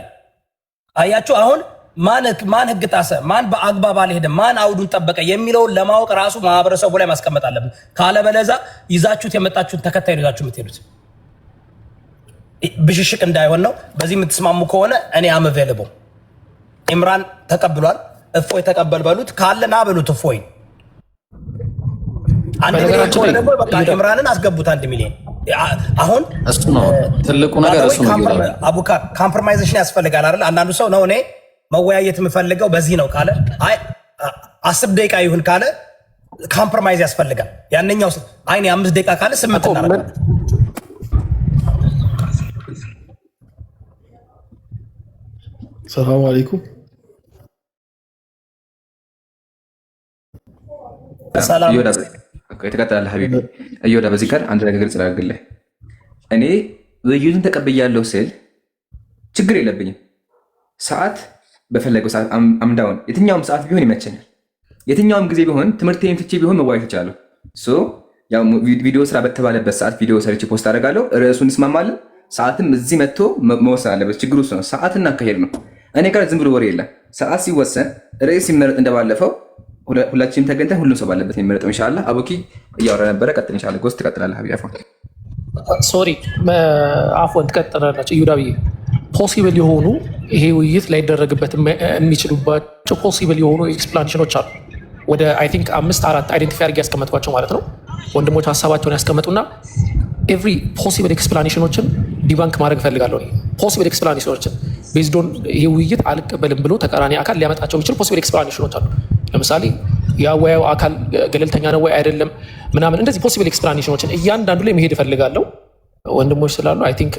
አያችሁ አሁን ማን ህግ ጣሰ፣ ማን በአግባብ አልሄደም፣ ማን አውዱን ጠበቀ የሚለውን ለማወቅ ራሱ ማህበረሰቡ ላይ ማስቀመጥ አለብን። ካለበለዚያ ይዛችሁት የመጣችሁት ተከታይ ይዛችሁ የምትሄዱት ብሽሽቅ እንዳይሆን ነው። በዚህ የምትስማሙ ከሆነ እኔ አም አቬለብል። ኢምራን ተቀብሏል፣ እፎይ ተቀበል በሉት። ካለ ና በሉት እፎይ። አንድ ሚሊዮን ደግሞ በቃ ኢምራንን አስገቡት 1 ሚሊዮን። አሁን እሱ ነው ትልቁ ነገር። እሱ ነው አቡካር ኮምፕሮማይዜሽን ያስፈልጋል አይደል? አንዳንዱ ሰው ነው እኔ መወያየት የምፈልገው በዚህ ነው ካለ፣ አይ 10 ደቂቃ ይሁን ካለ ኮምፕሮማይዝ ያስፈልጋል። ያንኛው አይ 5 ደቂቃ ካለ 8 እናደርጋለን። ሰላም አለይኩም። ሰላም የተቀጠለ ሀቢቢ እዮዳ። በዚህ ጋር አንድ ነገር ግልጽ ላድርግልህ። እኔ ውይይቱን ተቀብያለሁ ስል ችግር የለብኝም። ሰዓት በፈለገው ሰዓት አምዳውን የትኛውም ሰዓት ቢሆን ይመቸኛል። የትኛውም ጊዜ ቢሆን ትምህርቴን ትቼ ቢሆን መዋየት እችላለሁ። ቪዲዮ ስራ በተባለበት ሰዓት ቪዲዮ ሰርቼ ፖስት አደርጋለሁ። ርዕሱን እንስማማለን። ሰዓትም እዚህ መጥቶ መወሰን አለበት። ችግሩ እሱ ነው። ሰዓትና አካሄድ ነው። እኔ ጋር ዝም ብሎ ወሬ የለም። ሰዓት ሲወሰን ርዕስ ሲመረጥ እንደባለፈው ሁላችንም ተገኝተን ሁሉም ሰው ባለበት የሚመረጠው ኢንሻአላህ። አቡኪ እያወራ ነበረ። ቀጥል ኢንሻአላህ። ጎስት ትቀጥላለህ ሀቢብ። ሶሪ አፎን ትቀጥላለች። እዩዳዊ ፖሲብል የሆኑ ይሄ ውይይት ላይደረግበት የሚችሉባቸው ፖሲብል የሆኑ ኤክስፕላኔሽኖች አሉ። ወደ አይ ቲንክ 5-4 አይደንቲፋይ አድርጌ ያስቀመጥኳቸው ማለት ነው። ወንድሞች ሀሳባቸውን ያስቀመጡና ኤቭሪ ፖሲብል ኤክስፕላኔሽኖችን ዲባንክ ማድረግ እፈልጋለሁ። ፖሲብል ኤክስፕላኔሽኖችን ቤዝዶን ይሄ ውይይት አልቀበልም ብሎ ተቃራኒ አካል ሊያመጣቸው የሚችሉ ፖሲብል ኤክስፕላኔሽኖች አሉ። ለምሳሌ የአወያዩ አካል ገለልተኛ ነው ወይ አይደለም ምናምን፣ እንደዚህ ፖሲብል ኤክስፕላኔሽኖችን እያንዳንዱ ላይ መሄድ እፈልጋለሁ። ወንድሞች ስላሉ አይ ቲንክ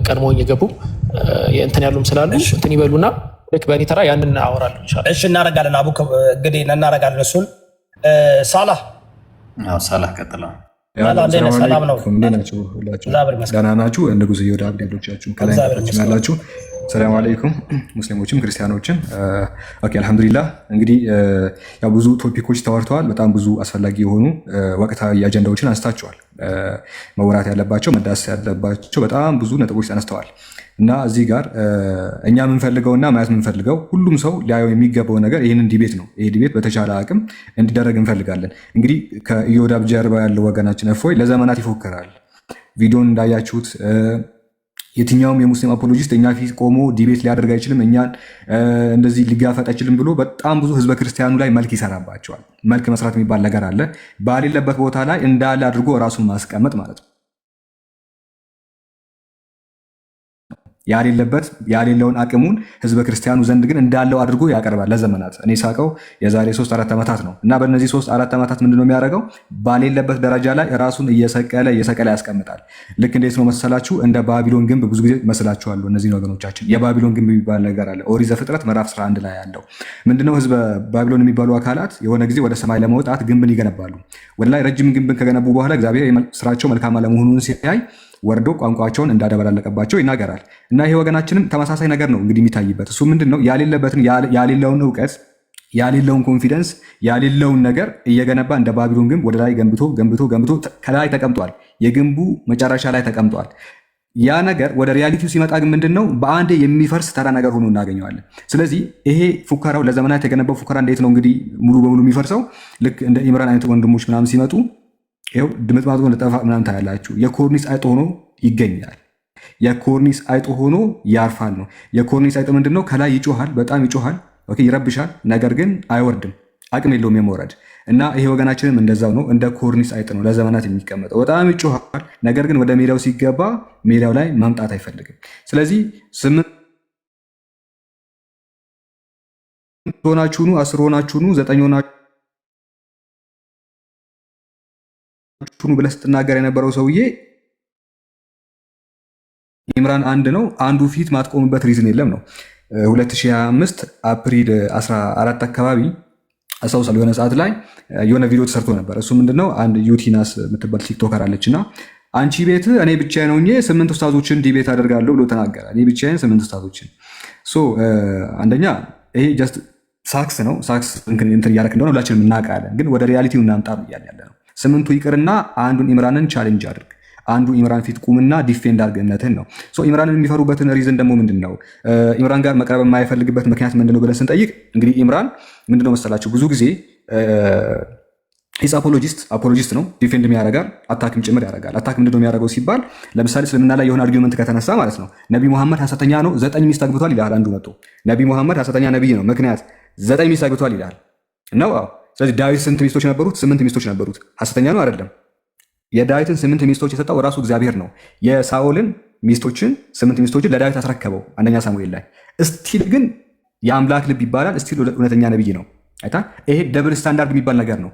ቀድሞ እየገቡ እንትን ያሉም ስላሉ እንትን ይበሉና ልክ በእኔ ተራ ያንን አወራለሁ ኢንሻአላህ። እሺ እናደርጋለን። አቡ እንግዲህ እናደርጋለን። እሱን ሳላህ ቀጥለው። ሰላም ነው። ደህና ናችሁ? ንጉስ እየወዳ ሌሎቻችሁ ከላይ ያላችሁ ሰላም አለይኩም ሙስሊሞችም ክርስቲያኖችም። ኦኬ አልሐምዱሊላህ። እንግዲህ ያው ብዙ ቶፒኮች ተወርተዋል። በጣም ብዙ አስፈላጊ የሆኑ ወቅታዊ አጀንዳዎችን አንስታችኋል። መወራት ያለባቸው መዳሰስ ያለባቸው በጣም ብዙ ነጥቦች ተነስተዋል እና እዚህ ጋር እኛ የምንፈልገውና ማየት የምንፈልገው ሁሉም ሰው ሊያየው የሚገባው ነገር ይህንን ዲቤት ነው። ይሄ ዲቤት በተቻለ አቅም እንዲደረግ እንፈልጋለን። እንግዲህ ከኢዮዳብ ጀርባ ያለው ወገናችን እፎይ ለዘመናት ይፎክራል። ቪዲዮን እንዳያችሁት የትኛውም የሙስሊም አፖሎጂስት እኛ ፊት ቆሞ ዲቤት ሊያደርግ አይችልም፣ እኛን እንደዚህ ሊጋፈጥ አይችልም ብሎ በጣም ብዙ ህዝበ ክርስቲያኑ ላይ መልክ ይሰራባቸዋል። መልክ መስራት የሚባል ነገር አለ። ባሌለበት ቦታ ላይ እንዳለ አድርጎ ራሱን ማስቀመጥ ማለት ነው። ያሌለውን አቅሙን ህዝበ ክርስቲያኑ ዘንድ ግን እንዳለው አድርጎ ያቀርባል ለዘመናት። እኔ ሳቀው የዛሬ 3-4 ዓመታት ነው እና በእነዚህ 3-4 ዓመታት ምንድነው የሚያደርገው? ባሌለበት ደረጃ ላይ ራሱን እየሰቀለ ያስቀምጣል። ልክ እንዴት ነው መሰላችሁ? እንደ ባቢሎን ግንብ ብዙ ጊዜ መስላችኋለሁ። እነዚህ ወገኖቻችን የባቢሎን ግንብ የሚባል ነገር አለ። ኦሪት ዘፍጥረት ምዕራፍ 11 ላይ ያለው ምንድነው? ህዝበ ባቢሎን የሚባሉ አካላት የሆነ ጊዜ ወደ ሰማይ ለመውጣት ግንብን ይገነባሉ። ወደ ላይ ረጅም ግንብን ከገነቡ በኋላ እግዚአብሔር ስራቸው መልካም አለመሆኑን ሲያይ ወርዶ ቋንቋቸውን እንዳደበላለቀባቸው ይናገራል። እና ይሄ ወገናችንም ተመሳሳይ ነገር ነው እንግዲህ የሚታይበት። እሱ ምንድነው? ያሌለውን እውቀት፣ ያሌለውን ኮንፊደንስ፣ ያሌለውን ነገር እየገነባ እንደ ባቢሎን ግንብ ወደ ላይ ገንብቶ ከላይ ተቀምጧል። የግንቡ መጨረሻ ላይ ተቀምጧል። ያ ነገር ወደ ሪያሊቲው ሲመጣ ግን ምንድነው? በአንዴ የሚፈርስ ተራ ነገር ሆኖ እናገኘዋለን። ስለዚህ ይሄ ፉከራው ለዘመናት የገነባው ፉከራ እንዴት ነው እንግዲህ ሙሉ በሙሉ የሚፈርሰው? ልክ እንደ ኢምራን አይነት ወንድሞች ምናምን ሲመጡ ይኸው ድምጥማጡ እንደጠፋ ምናምን ታያላችሁ። የኮርኒስ አይጥ ሆኖ ይገኛል። የኮርኒስ አይጥ ሆኖ ያርፋል ነው። የኮርኒስ አይጥ ምንድነው? ከላይ ይጮሃል፣ በጣም ይጮሃል፣ ይረብሻል፣ ነገር ግን አይወርድም፣ አቅም የለውም የመውረድ እና ይሄ ወገናችንም እንደዛው ነው። እንደ ኮርኒስ አይጥ ነው ለዘመናት የሚቀመጠው። በጣም ይጮሃል፣ ነገር ግን ወደ ሜዳው ሲገባ ሜዳው ላይ መምጣት አይፈልግም። ስለዚህ 8 ሆናችሁኑ 10 ሆናችሁኑ 9 ሆናችሁ ብለህ ስትናገር የነበረው ሰውዬ ኢምራን አንድ ነው። አንዱ ፊት ማትቆምበት ሪዝን የለም ነው። 2025 አፕሪል 14 አካባቢ አስታውሳለሁ የሆነ ሰዓት ላይ የሆነ ቪዲዮ ተሰርቶ ነበር። እሱ ምንድነው? አንድ ዩቲናስ የምትባል ቲክቶከር አለችና አንቺ ቤት እኔ ብቻዬን ሆኜ 8 ኡስታዞችን ዲቤት አደርጋለሁ ብሎ ተናገረ። እኔ ብቻዬን 8 ኡስታዞችን። አንደኛ ይሄ ጀስት ሳክስ ነው። ሳክስ እንትን እያደረክ እንደሆነ ሁላችንም እናውቃለን። ግን ወደ ሪያሊቲው እናምጣ ነው እያለ ያለ ነው። 8ቱ ይቅርና አንዱን ኢምራንን ቻሌንጅ አድርግ። አንዱ ኢምራን ፊት ቁምና ዲፌንድ አድርግ እምነትህን ነው። ኢምራንን የሚፈሩበትን ሪዝን ደግሞ ምንድን ነው? ኢምራን ጋር መቅረብ የማይፈልግበት ምክንያት ምንድነው ብለን ስንጠይቅ እንግዲህ ኢምራን ምንድነው መሰላችሁ? ብዙ ጊዜ አፖሎጂስት ነው። ዲፌንድ ያደርጋል፣ አታክም ጭምር ያደርጋል። አታክ ምንድነው የሚያደርገው ሲባል ለምሳሌ እስልምና ላይ የሆነ አርጊውመንት ከተነሳ ማለት ነው ነቢ ሙሐመድ ሐሰተኛ ነው፣ 9 ሚስት አግብቷል ይላል። አንዱ መጥቶ ነቢ ሙሐመድ ሐሰተኛ ነቢይ ነው፣ ምክንያት 9 ሚስት አግብቷል ይላል ነው። ስለዚህ ዳዊት ስንት ሚስቶች ነበሩት? 8 ሚስቶች ነበሩት። ሐሰተኛ ነው አይደለም? የዳዊትን 8 ሚስቶች የሰጠው ራሱ እግዚአብሔር ነው። የሳኦልን ሚስቶችን 8 ሚስቶችን ለዳዊት አስረከበው አንደኛ ሳሙኤል ላይ። እስቲል ግን የአምላክ ልብ ይባላል። እስቲል እውነተኛ ነቢይ ነው። አይታ ይሄ ደብል ስታንዳርድ የሚባል ነገር ነው።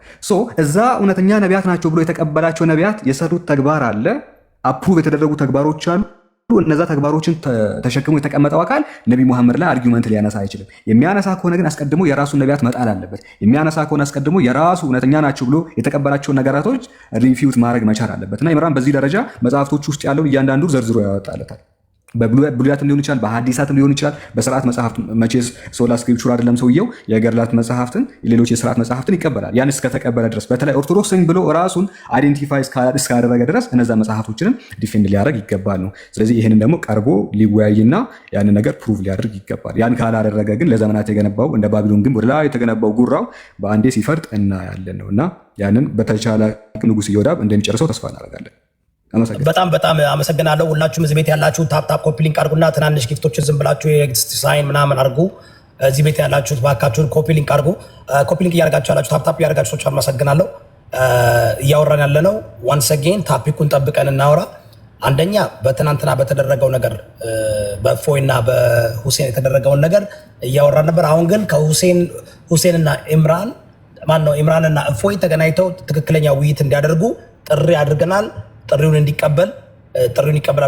እዛ እውነተኛ ነቢያት ናቸው ብሎ የተቀበላቸው ነቢያት የሰሩት ተግባር አለ፣ አፕሩቭ የተደረጉ ተግባሮች አሉ። እነዛ ተግባሮችን ተሸክሞ የተቀመጠው አካል ነቢ ሙሐመድ ላይ አርጊውመንት ሊያነሳ አይችልም። የሚያነሳ ከሆነ ግን አስቀድሞ የራሱን ነቢያት መጣል አለበት። የሚያነሳ ከሆነ አስቀድሞ የራሱ እውነተኛ ናቸው ብሎ የተቀበላቸውን ነገራቶች ሪፊውት ማድረግ መቻል አለበት። እና ኢምራን በዚህ ደረጃ መጽሐፍቶች ውስጥ ያለውን እያንዳንዱ ዘርዝሮ ያወጣለታል። በብሉያትም ሊሆን ይችላል፣ በሐዲሳትም ሊሆን ይችላል፣ በስርዓት መጽሐፍት። መቼስ ሶላ ስክሪፕቹር አይደለም ሰውየው፣ የገድላት መጽሐፍትን፣ ሌሎች የስርዓት መጽሐፍትን ይቀበላል። ያን እስከተቀበለ ድረስ በተለይ ኦርቶዶክስ ነኝ ብሎ ራሱን አይዴንቲፋይ እስካደረገ ድረስ እነዛ መጽሐፍቶችንም ዲፌንድ ሊያደርግ ይገባል ነው። ስለዚህ ይህንን ደግሞ ቀርቦ ሊወያይና ያንን ነገር ፕሩቭ ሊያደርግ ይገባል። ያን ካላደረገ ግን ለዘመናት የገነባው እንደ ባቢሎን ግንብ ወደ ላይ የተገነባው ጉራው በአንዴ ሲፈርጥ እናያለን ነው። እና ያንን በተቻለ ንጉሥ ኢዮዳብ እንደሚጨርሰው ተስፋ እናደርጋለን። በጣም አመሰግናለሁ። ሁላችሁም እዚህ ቤት ያላችሁ ታፕታፕ ኮፒ ሊንክ አድርጉና ትናንሽ ጊፍቶችን ዝም ብላችሁ የቴክስት ሳይን ምናምን አድርጉ። እዚህ ቤት ያላችሁት ባካችሁን ኮፒ ሊንክ አድርጉ። ኮፒ ሊንክ እያደረጋችሁ ያላችሁ ታፕታፕ እያደረጋችሁ ሰዎች አመሰግናለሁ። እያወራን ያለነው ዋንስ አጌን ታፒኩን ጠብቀን እናወራ። አንደኛ በትናንትና በተደረገው ነገር በእፎይና በሁሴን የተደረገውን ነገር እያወራን ነበር። አሁን ግን ከሁሴንና ኢምራንና እፎይ ተገናኝተው ትክክለኛ ውይይት እንዲያደርጉ ጥሪ አድርገናል። ጥሪውን ይቀበላል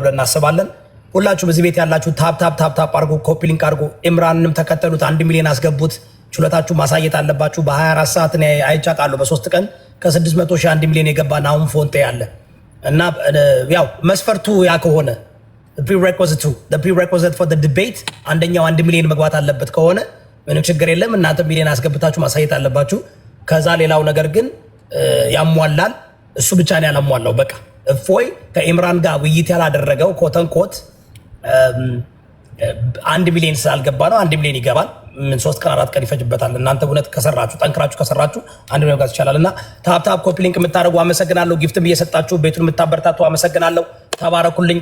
ብለን እናስባለን። ሁላችሁም እዚህ ቤት ያላችሁ ታፕ አድርጉ፣ ኮፒ ሊንክ አድርጉ። ኢምራንንም ተከተሉት፣ 1 ሚሊዮን አስገቡት። ችሎታችሁ ማሳየት አለባችሁ። በ24 ሰዓት አይቻቃለሁ። በ3 ቀን ከ600 ሺህ 1 ሚሊዮን የገባ ናሁን ፎንቴ ያለ እና ያው መስፈርቱ ያ ከሆነ prerequisite for the debate አንደኛው 1 ሚሊዮን መግባት አለበት ከሆነ ምንም ችግር የለም። እናንተ ሚሊዮን አስገብታችሁ ማሳየት አለባችሁ። ከዛ ሌላው ነገር ግን ያሟላል። እሱ ብቻ ነው ያላሟላው። በቃ እፎይ ከኢምራን ጋር ውይይት ያላደረገው ኮተንኮት 1 ሚሊዮን ስላልገባ ነው። 1 ሚሊዮን ይገባል። ምን 3 ቀን 4 ቀን ይፈጅበታል። እናንተ እውነት ከሰራችሁ ጠንክራችሁ ከሰራችሁ 1 ሚሊዮን ጋር ይቻላል። እና ታፕ ኮፒ ሊንክ የምታደርጉ አመሰግናለሁ። ጊፍትም እየሰጣችሁ ቤቱን የምታበረታቱ አመሰግናለሁ። ተባረኩልኝ።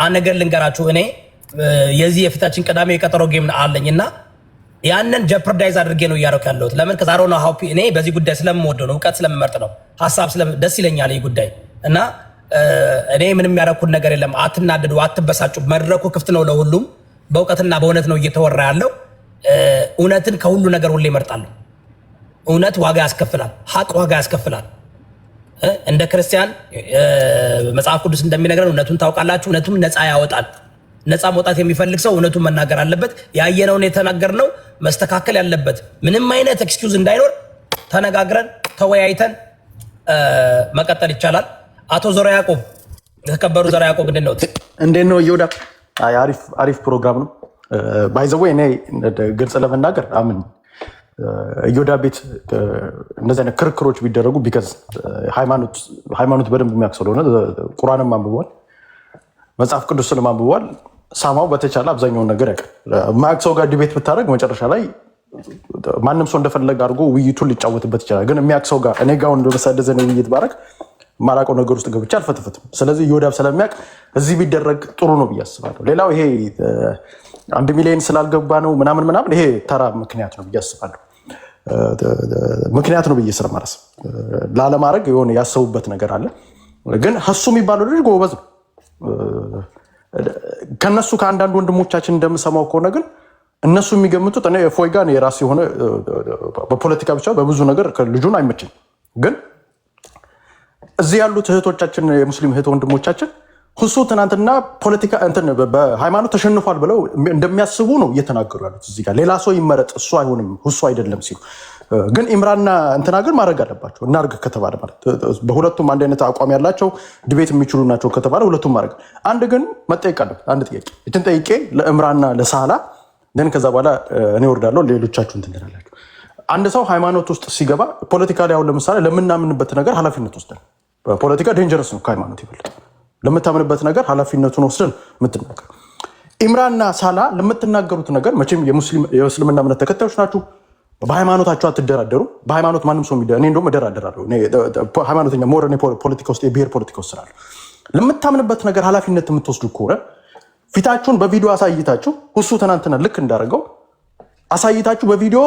አንድ ነገር ልንገራችሁ። እኔ የዚህ የፊታችን ቅዳሜ የቀጠሮ ጌም አለኝና ያንን ጀፕርዳይዝ አድርጌ ነው እያደረኩ ያለሁት። ለምን ከዛሬ ነው ሀፒ እኔ በዚህ ጉዳይ ስለምወደው ነው፣ እውቀት ስለምመርጥ ነው፣ ሀሳብ ደስ ይለኛል ይህ ጉዳይ እና እኔ ምንም ያደረኩት ነገር የለም። አትናደዱ፣ አትበሳጩ። መድረኩ ክፍት ነው ለሁሉም። በእውቀትና በእውነት ነው እየተወራ ያለው። እውነትን ከሁሉ ነገር ሁሌ እመርጣለሁ። እውነት ዋጋ ያስከፍላል፣ ሀቅ ዋጋ ያስከፍላል። እንደ ክርስቲያን መጽሐፍ ቅዱስ እንደሚነግረን እውነቱን ታውቃላችሁ፣ እውነቱም ነፃ ያወጣል። ነፃ መውጣት የሚፈልግ ሰው እውነቱን መናገር አለበት። ያየነውን የተናገርነው መስተካከል ያለበት ምንም አይነት ኤክስኪውዝ እንዳይኖር ተነጋግረን ተወያይተን መቀጠል ይቻላል። አቶ ዘራ ያዕቆብ፣ የተከበሩ ዘራ ያዕቆብ እንዴት ነው ይሁዳ? አሪፍ ፕሮግራም ነው። ባይዘዌ እኔ ግልጽ ለመናገር አምን ይሁዳ ቤት እነዚህ አይነት ክርክሮች ቢደረጉ ቢከዝ ሃይማኖት በደንብ የሚያውቅ ስለሆነ ቁርአንም አንብቧል፣ መጽሐፍ ቅዱስንም አንብቧል። ሳማው በተቻለ አብዛኛውን ነገር ያውቃል። ማያውቅ ሰው ጋር ዲቤት ብታደረግ መጨረሻ ላይ ማንም ሰው እንደፈለገ አድርጎ ውይይቱን ሊጫወትበት ይችላል። ግን የሚያውቅ ሰው ጋር እኔ ጋር እንደመሳደዘ ውይይት ባረግ ማላውቀው ነገር ውስጥ ገብቼ አልፈትፈትም። ስለዚህ ይሁዳብ ስለሚያውቅ እዚህ ቢደረግ ጥሩ ነው ብዬ አስባለሁ። ሌላው ይሄ 1 ሚሊዮን ስላልገባ ነው ምናምን ይሄ ተራ ምክንያት ነው ብዬ አስባለሁ። ምክንያት ነው ብዬ ስለማረስ ላለማድረግ የሆነ ያሰቡበት ነገር አለ። ግን ሀሱ የሚባለው ልጅ ጎበዝ ነው። ከነሱ ከአንዳንድ ወንድሞቻችን እንደምሰማው ከሆነ ግን እነሱ የሚገምቱት እኔ እፎይ ጋር የራስ የሆነ በፖለቲካ ብቻ በብዙ ነገር ልጁን አይመችኝ። ግን እዚህ ያሉት እህቶቻችን የሙስሊም እህት ወንድሞቻችን ሁሱ ትናንትና ፖለቲካ እንትን በሃይማኖት ተሸንፏል ብለው እንደሚያስቡ ነው እየተናገሩ ያሉት። እዚህ ጋር ሌላ ሰው ይመረጥ እሱ አይሆንም ሁሱ አይደለም ሲሉ ግን ኢምራንና እንትና ግን ማድረግ አለባቸው። እናርግ ከተባለ ማለት በሁለቱም አንድ አይነት አቋም ያላቸው ዲቤት የሚችሉ ናቸው ከተባለ ሁለቱም ማድረግ አንድ ግን መጠየቅ አለበት። አንድ ጥያቄ እትን ጠይቄ ለእምራንና ለሳላ ደን ከዛ በኋላ እኔ ወርዳለሁ፣ ሌሎቻችሁ እንትን ትላላችሁ። አንድ ሰው ሃይማኖት ውስጥ ሲገባ ፖለቲካ ላይ አሁን ለምሳሌ ለምናምንበት ነገር ኃላፊነት ወስደን ፖለቲካ ዴንጀረስ ነው ከሃይማኖት ይበልጥ ለምታምንበት ነገር ኃላፊነቱን ወስደን የምትናገር ኢምራንና ሳላ ለምትናገሩት ነገር መቼም የእስልምና እምነት ተከታዮች ናችሁ። በሃይማኖታቸው አትደራደሩ። በሃይማኖት ማንም ሰው እኔ እንደውም እደራደራለሁ። ሃይማኖተኛ ሞር ፖለቲካ ውስጥ የብሔር ፖለቲካ ውስጥ ስላለ ለምታምንበት ነገር ኃላፊነት የምትወስዱ ከሆነ ፊታችሁን በቪዲዮ አሳይታችሁ ሁሱ ትናንትና ልክ እንዳደረገው አሳይታችሁ በቪዲዮ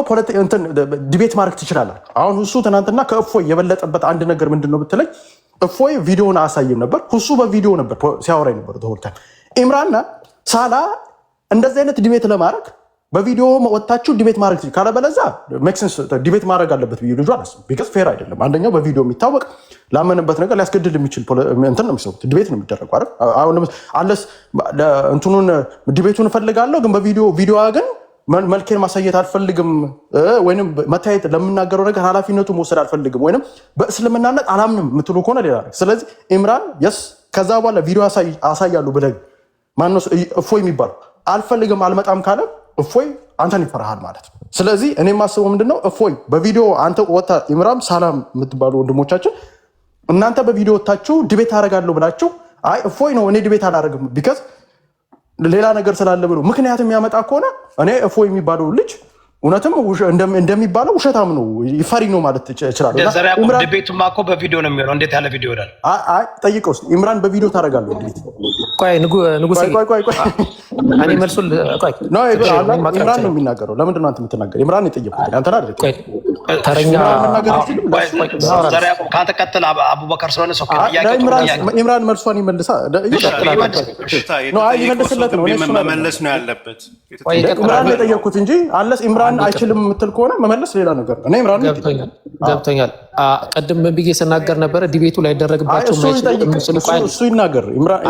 ዲቤት ማድረግ ትችላላችሁ። አሁን ሁሱ ትናንትና ከእፎይ የበለጠበት አንድ ነገር ምንድን ነው ብትለኝ እፎይ ቪዲዮን አሳይም ነበር፣ ሁሱ በቪዲዮ ነበር ሲያወራ ነበር ተወልታ። ኢምራንና ሳላ እንደዚህ አይነት ዲቤት ለማድረግ በቪዲዮ ወጣችሁ ዲቤት ማድረግ ካለበለዛ ሜክሰንስ ዲቤት ማድረግ አለበት ብዬ ልጁ አላስብም። ቢካዝ ፌር አይደለም። አንደኛው በቪዲዮ የሚታወቅ ላመንበት ነገር ሊያስገድል የሚችል እንትን ነው የሚሰሩት። ዲቤት ነው የሚደረጉ አይደል? አሁን አለስ እንትኑን ዲቤቱን እፈልጋለሁ ግን በቪዲዮ ግን መልኬን ማሳየት አልፈልግም፣ ወይንም መታየት ለምናገረው ነገር ኃላፊነቱ መውሰድ አልፈልግም፣ ወይንም በእስልምናነት አላምንም የምትሉ ከሆነ ሌላ ነገር። ስለዚህ ኢምራን የስ ከዛ በኋላ ቪዲዮ አሳያሉ ብለህ ማነው እፎይ የሚባለው አልፈልግም አልመጣም ካለ እፎይ አንተን ይፈራሃል ማለት ነው። ስለዚህ እኔ የማስበው ምንድነው እፎይ በቪዲዮ አንተ ወጣ ኢምራን ሰላም የምትባሉ ወንድሞቻችን እናንተ በቪዲዮ ወጣችሁ ዲቤት አደርጋለሁ ብላችሁ አይ እፎይ ነው እኔ ዲቤት አላደርግም ቢካዝ ሌላ ነገር ስላለ ብሎ ምክንያት የሚያመጣ ከሆነ እኔ እፎይ የሚባለው ልጅ እውነትም እንደሚባለው ውሸታም ነው ይፈሪ ነው ማለት እችላለሁ። ዲቤቱማ እኮ በቪዲዮ ነው የሚሆነው። እንዴት ያለ ቪዲዮ ይላል? አይ ጠይቀው እስኪ ኢምራን በቪዲዮ ታደርጋለህ ዲቤት? ቆይ ንጉሴ እኔ መልሱን ቆይ ነው ኢምራን ነው የሚናገረው። ለምንድን ነው አንተ የምትናገረው? ኢምራን ነው የጠየቁት አንተ አይደል? ቆይ ተረኛ ከአንተ ቀጥል አቡበከር ስለሆነ ሰው ኢምራን መልሷን ይመልሳ ይመልስለት ነው መመለስ ነው ያለበት። ኢምራን የጠየቁት እንጂ አለስ ኢምራን አይችልም የምትል ከሆነ መመለስ ሌላ ነገር ነው። ኢምራን ገብቶኛል። ቀደም ምን ብዬ ስናገር ነበረ ዲቤቱ ላይ ደረግባቸው እሱ ይናገር። ኢምራን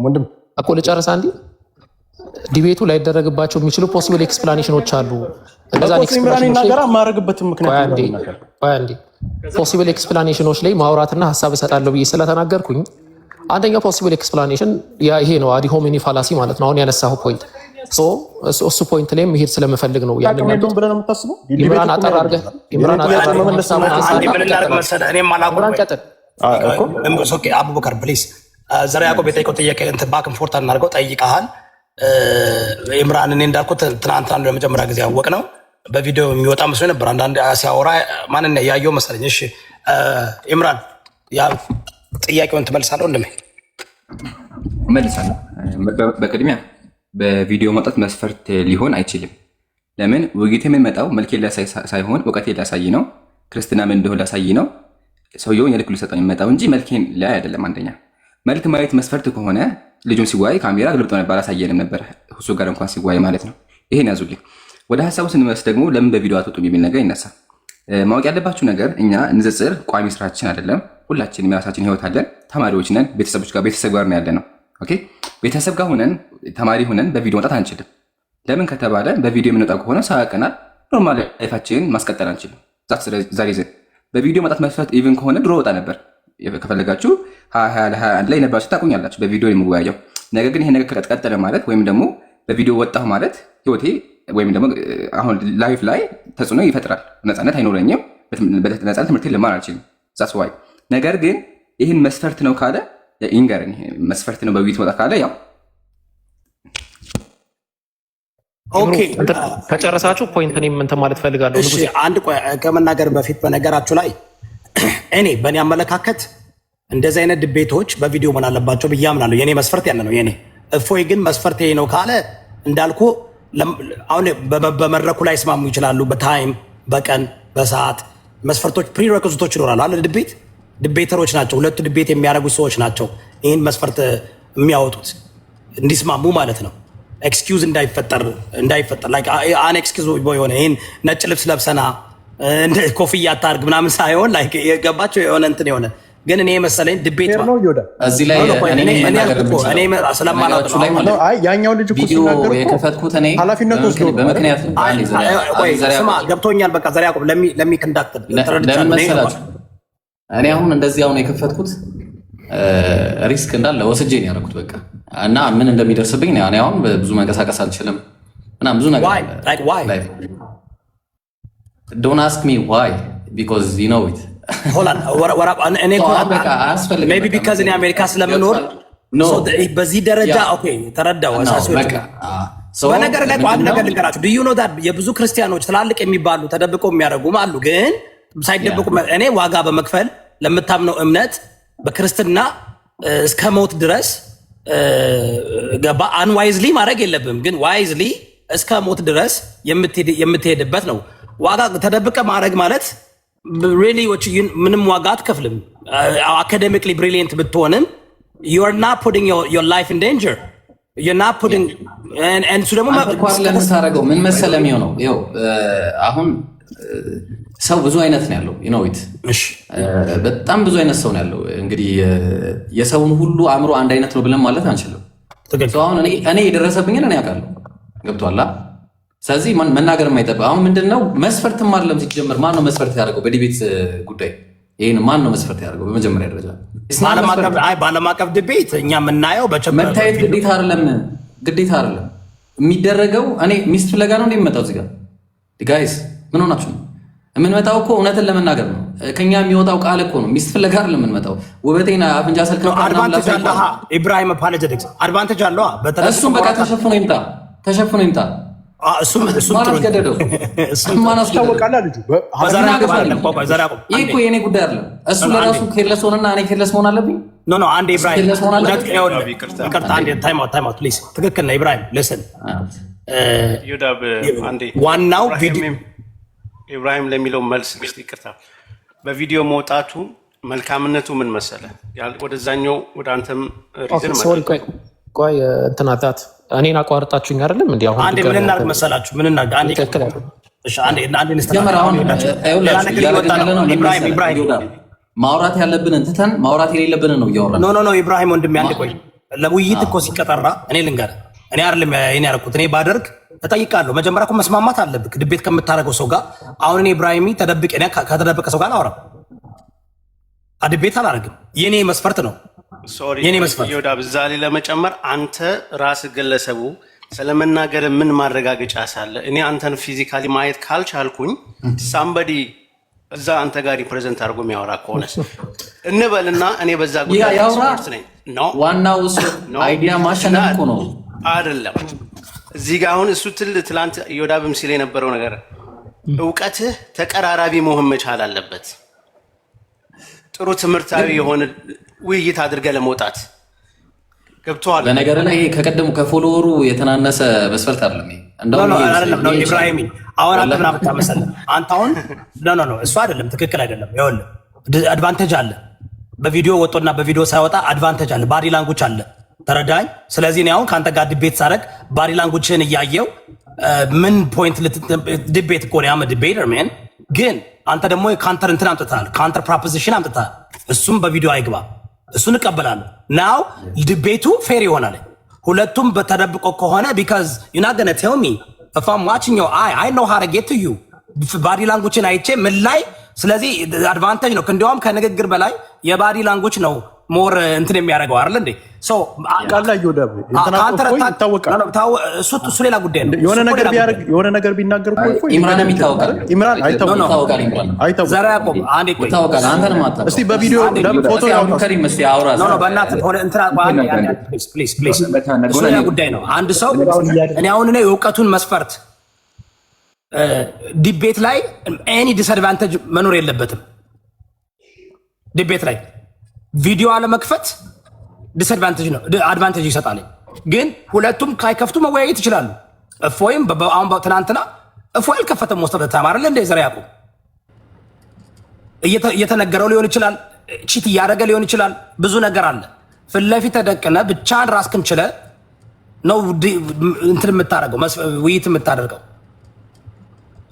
ወንድም እኮ ልጨርስ አንዴ። ዲቤቱ ላይ ደረግባቸው የሚችሉ ፖሲብል ኤክስፕላኔሽኖች አሉ። እንደዛ ፖሲብል ኤክስፕላኔሽኖች ላይ ማውራትና ሀሳብ እሰጣለሁ ብዬ ስለተናገርኩኝ አንደኛው ፖሲብል ኤክስፕላኔሽን ይሄ ነው፣ አዲ ሆሚኒ ፋላሲ ማለት ነው። አሁን ያነሳሁ ፖይንት እሱ ፖይንት ላይ መሄድ ስለምፈልግ ነው። ኢምራን አጠር አድርገህ አቡበከር ፕሊዝ ዘራ ያዕቆብ የጠየቀው ጥያቄ ባክን ፎርት እናድርገው። ጠይቀሃል ኢምራን። እኔ እንዳልኩት ትናንት አንዱ ለመጀመሪያ ጊዜ ያወቅ ነው በቪዲዮ የሚወጣ መስሎኝ ነበር። አንዳንድ ሲያወራ ማንን ያየው መሰለኝ። እሺ ኢምራን ጥያቄውን ትመልሳለህ ወንድሜ? መልሳለሁ። በቅድሚያ በቪዲዮ መውጣት መስፈርት ሊሆን አይችልም። ለምን ውይይት የሚመጣው መልኬን ሊያሳይ ሳይሆን እውቀቴን ሊያሳይ ነው። ክርስትና ምን እንደሆነ ሊያሳይ ነው። ሰውየውን የልክ ሊሰጠው የሚመጣው እንጂ መልኬን ላይ አይደለም። አንደኛ መልክ ማየት መስፈርት ከሆነ ልጁን ሲዋይ ካሜራ ገልብጦ ነበር አላሳየንም ነበር፣ እሱ ጋር እንኳን ሲዋይ ማለት ነው። ይሄን ያዙልኝ። ወደ ሀሳቡ ስንመለስ ደግሞ ለምን በቪዲዮ አትወጡም የሚል ነገር ይነሳል። ማወቅ ያለባችሁ ነገር እኛ ንጽጽር ቋሚ ስራችን አይደለም። ሁላችንም የራሳችን ህይወት አለን። ተማሪዎች ነን። ቤተሰብ ጋር ነው ያለ ነው። ኦኬ ቤተሰብ ጋር ሆነን ተማሪ ሆነን በቪዲዮ መውጣት አንችልም። ለምን ከተባለ በቪዲዮ የምንወጣ ከሆነ ሰው ያውቀናል። ኖርማል ላይፋችንን ማስቀጠል አንችልም። ዛሬ በቪዲዮ መውጣት መስፈርት ኢቭን ከሆነ ድሮ ወጣ ነበር። ከፈለጋችሁ 2021 ላይ ነበራችሁ ታውቁኛላችሁ በቪዲዮ የምወያየው። ነገር ግን ይሄ ነገር ከተቀጠለ ማለት ወይም ደግሞ በቪዲዮ ወጣሁ ማለት ህይወቴ ወይም ደግሞ አሁን ላይፍ ላይ ተጽዕኖ ይፈጥራል። ነፃነት አይኖረኝም። በነፃነት ትምህርቴን ልማር አልችልም። ዛስ ዋይ። ነገር ግን ይህን መስፈርት ነው ካለ ይንገረን። መስፈርት ነው በቪዲዮ መውጣት ካለ ያው ኦኬ ከጨረሳችሁ ፖይንት እኔም እንትን ማለት ፈልጋለሁ። እሺ አንድ ከመናገር በፊት በነገራችሁ ላይ እኔ በእኔ አመለካከት እንደዚህ አይነት ድቤቶች በቪዲዮ መሆን አለባቸው ብዬ አምናለሁ። የኔ መስፈርት ያለ ነው የኔ። እፎይ ግን መስፈርት ነው ካለ እንዳልኩ አሁን በመድረኩ ላይ ስማሙ ይችላሉ። በታይም በቀን በሰዓት መስፈርቶች ፕሪሬኩዚቶች ይኖራሉ አለ። ድቤተሮች ናቸው ሁለቱ ድቤት የሚያደርጉ ሰዎች ናቸው ይህን መስፈርት የሚያወጡት እንዲስማሙ ማለት ነው። ኤክስኪውዝ እንዳይፈጠር ላይክ አን ኤክስኪውዝ የሆነ ይህን ነጭ ልብስ ለብሰና ኮፍያ አታርግ ምናምን ሳይሆን ላይክ የገባቸው የሆነ እንትን የሆነ ግን እኔ መሰለኝ ድቤት ነው እዚህ ላይ ያኛው ልጅ እኮ ሲናገር የከፈትኩት እኔ ኃላፊነት ወስዶ በምክንያት ስማ ገብቶኛል። በቃ ለሚ ኮንዳክት ለምን መሰላችሁ እኔ አሁን እንደዚህ አሁን የከፈትኩት ሪስክ እንዳለ ወስጄ ነው ያደረኩት። በቃ እና ምን እንደሚደርስብኝ ነው። እኔ አሁን ብዙ መንቀሳቀስ አልችልም እና ብዙ ነገር ዶንት አስክ ሚ ዋይ ቢኮዝ ዩ ኖ ኢት ሜይ ቢ ቢካዝ እኔ አሜሪካ ስለምኖር በዚህ ደረጃ ኦኬ ተረዳው። በነገር ላይ አንድ ነገር ልንገራችሁ። ዱ ዩ ኖ ዳት የብዙ ክርስቲያኖች ትላልቅ የሚባሉ ተደብቀው የሚያደርጉም አሉ። ግን ሳይደብቁ እኔ ዋጋ በመክፈል ለምታምነው እምነት በክርስትና እስከ ሞት ድረስ ገባ። አንዋይዝሊ ማድረግ የለብም ግን ዋይዝሊ እስከ ሞት ድረስ የምትሄድበት ነው። ዋጋ ተደብቀ ማድረግ ማለት ሪሊ ምንም ዋጋ አትከፍልም። አካዴሚክሊ ብሪሊየንት ብትሆንም you're not putting your life in danger. you're not putting and እሱ ደግሞ ለምታደርገው ምን መሰለህ የሚሆነው ይኸው አሁን ሰው ብዙ አይነት ነው ያለው ኢት በጣም ብዙ አይነት ሰው ነው ያለው። እንግዲህ የሰውን ሁሉ አእምሮ አንድ አይነት ነው ብለን ማለት አንችልም። አሁን እኔ የደረሰብኝን እኔ አውቃለሁ። ገብቶሃል? ስለዚህ መናገር የማይጠበቅ አሁን ምንድነው መስፈርትም አይደለም ሲጀምር። ማን ነው መስፈርት ያደርገው በዲቤት ጉዳይ? ይሄን ማን ነው መስፈርት ያደርገው? በመጀመሪያ ደረጃ በዓለም አቀፍ ዲቤት እኛ የምናየው መታየት ግዴታ አይደለም የሚደረገው። እኔ ሚስት ፍለጋ ነው እንደሚመጣው እዚህ ጋር ጋይስ ምን ሆናችሁ ነው የምንመጣው? እኮ እውነትን ለመናገር ነው። ከኛ የሚወጣው ቃል እኮ ነው። ሚስት ፍለጋ አይደለም የምንመጣው። ውበቴና አፍንጫ ሰልክ ነው። ኢብራሂም አፖሎጀቲክስ አድቫንቴጅ አለው። እሱም በቃ ተሸፍኖ ይምጣ። እሱም አስገደደው። ማን አስታወቃላ? ልጁ ይሄ እኮ የኔ ጉዳይ አይደለም። እሱ ለራሱ ኬርለስ ሆነና እኔ ኬርለስ መሆን አለብኝ? ኖ አንዴ ኢብራሂም ይቅርታ፣ አንዴ ታይም አውት ፕሊዝ። ትክክል ነው ኢብራሂም። ሊስን ዋናው ኢብራሂም ለሚለው መልስ ግስት ይቅርታ፣ በቪዲዮ መውጣቱ መልካምነቱ ምን መሰለ? ወደዛኛው ወደ አንተም ሪዝን ቆይ እንትናታት እኔን አቋርጣችሁኝ አይደለም እንዴ? አሁን አንዴ ምን እናድርግ መሰላችሁ? ምን እናድርግ? አንዴ ማውራት ያለብንን ትተን ማውራት የሌለብንን ነው እያወራን። ኖ ኢብራሂም ወንድሜ አንዴ ቆይ። ለውይይት እኮ ሲቀጠራ እኔ ልንገርህ፣ እኔ አይደለም እኔ ያደረኩት። እኔ ባደርግ እጠይቃለሁ። መጀመሪያ እኮ መስማማት አለብህ ድቤት ከምታደርገው ሰው ጋር። አሁን እኔ ኢብራሂም ከተደበቀ ሰው ጋር አላወራም፣ ድቤት አላደርግም። የኔ መስፈርት ነው። የኔ መስፈርት ዮዳብ እዛ ላይ ለመጨመር አንተ ራስህ ግለሰቡ ስለመናገር ምን ማረጋገጫ ሳለ እኔ አንተን ፊዚካሊ ማየት ካልቻልኩኝ ሳምበዲ እዛ አንተ ጋር ሪፕሬዘንት አድርጎ የሚያወራ ከሆነ እንበልና እኔ በዛ ጉዳይ ኤክስፐርት ነኝ። ዋናው እሱ አይዲያ ማሸነፍ እኮ ነው አይደለም። እዚህ ጋር አሁን እሱ ትላንት ዮዳብም ሲል የነበረው ነገር እውቀትህ ተቀራራቢ መሆን መቻል አለበት። ጥሩ ትምህርታዊ የሆነ ውይይት አድርገህ ለመውጣት ገብቶሃል? ለነገር ላይ ከቀደሙ ከፎሎወሩ የተናነሰ መስፈርት አይደለም። እንደውም ኢብራሂም አሁን አንተ ምን አመጣመሰለህ? አንተ አሁን ኖ እሱ አይደለም፣ ትክክል አይደለም። ይኸውልህ አድቫንቴጅ አለ። በቪዲዮ ወጦና በቪዲዮ ሳይወጣ አድቫንቴጅ አለ፣ ባዲ ላንጉጅ አለ። ተረዳኝ። ስለዚህ እኔ አሁን ከአንተ ጋር ዲቤት ሳደርግ ባዲ ላንጉጅህን እያየው ምን ፖይንት ዲቤት እኮ ነው ዲቤተር ሜን። ግን አንተ ደግሞ ካንተር እንትን አምጥተሃል፣ ካንተር ፕሮፖዚሽን አምጥተሃል። እሱም በቪዲዮ አይግባ፣ እሱን እቀበላለሁ። ናው ዲቤቱ ፌር ይሆናል። ሁለቱም በተደብቆ ከሆነ ቢካዝ ዩ ናት ገና ቴል ሚ ኢፍ አም ዋቺንግ ዮር አይ ኖ ሃው ቱ ጌት ቱ ዩ ባዲ ላንጉጅን አይቼ ምን ላይ። ስለዚህ አድቫንቴጅ ነው። እንዲያውም ከንግግር በላይ የባዲ ላንጉጅ ነው ሞር እንትን የሚያደርገው አይደል እንዴ? ሶ እሱ ሌላ ጉዳይ ነው። የሆነ ነገር ቢናገር ኢምራንም ይታወቃል። ኢምራን ዘራ ያቆም አንዴ ቆይ፣ እስቲ በቪዲዮ ፎቶ እሱ ሌላ ጉዳይ ነው። አንድ ሰው እኔ አሁን የእውቀቱን መስፈርት ዲቤት ላይ ኤኒ ዲስአድቫንቴጅ መኖር የለበትም። ዲቤት ላይ ቪዲዮ አለመክፈት ዲስአድቫንቴጅ ነው፣ አድቫንቴጅ ይሰጣል። ግን ሁለቱም ካይከፍቱ መወያየት ይችላሉ። እፎይም አሁን ትናንትና እፎይ አልከፈተም። ወስተ ተማረለ እንደ ዘራ ያቁ እየተነገረው ሊሆን ይችላል፣ ቺት እያደረገ ሊሆን ይችላል። ብዙ ነገር አለ። ፊት ለፊት ተደቅነ ብቻን ራስክን ችለ ነው እንትን የምታደርገው ውይይት የምታደርገው።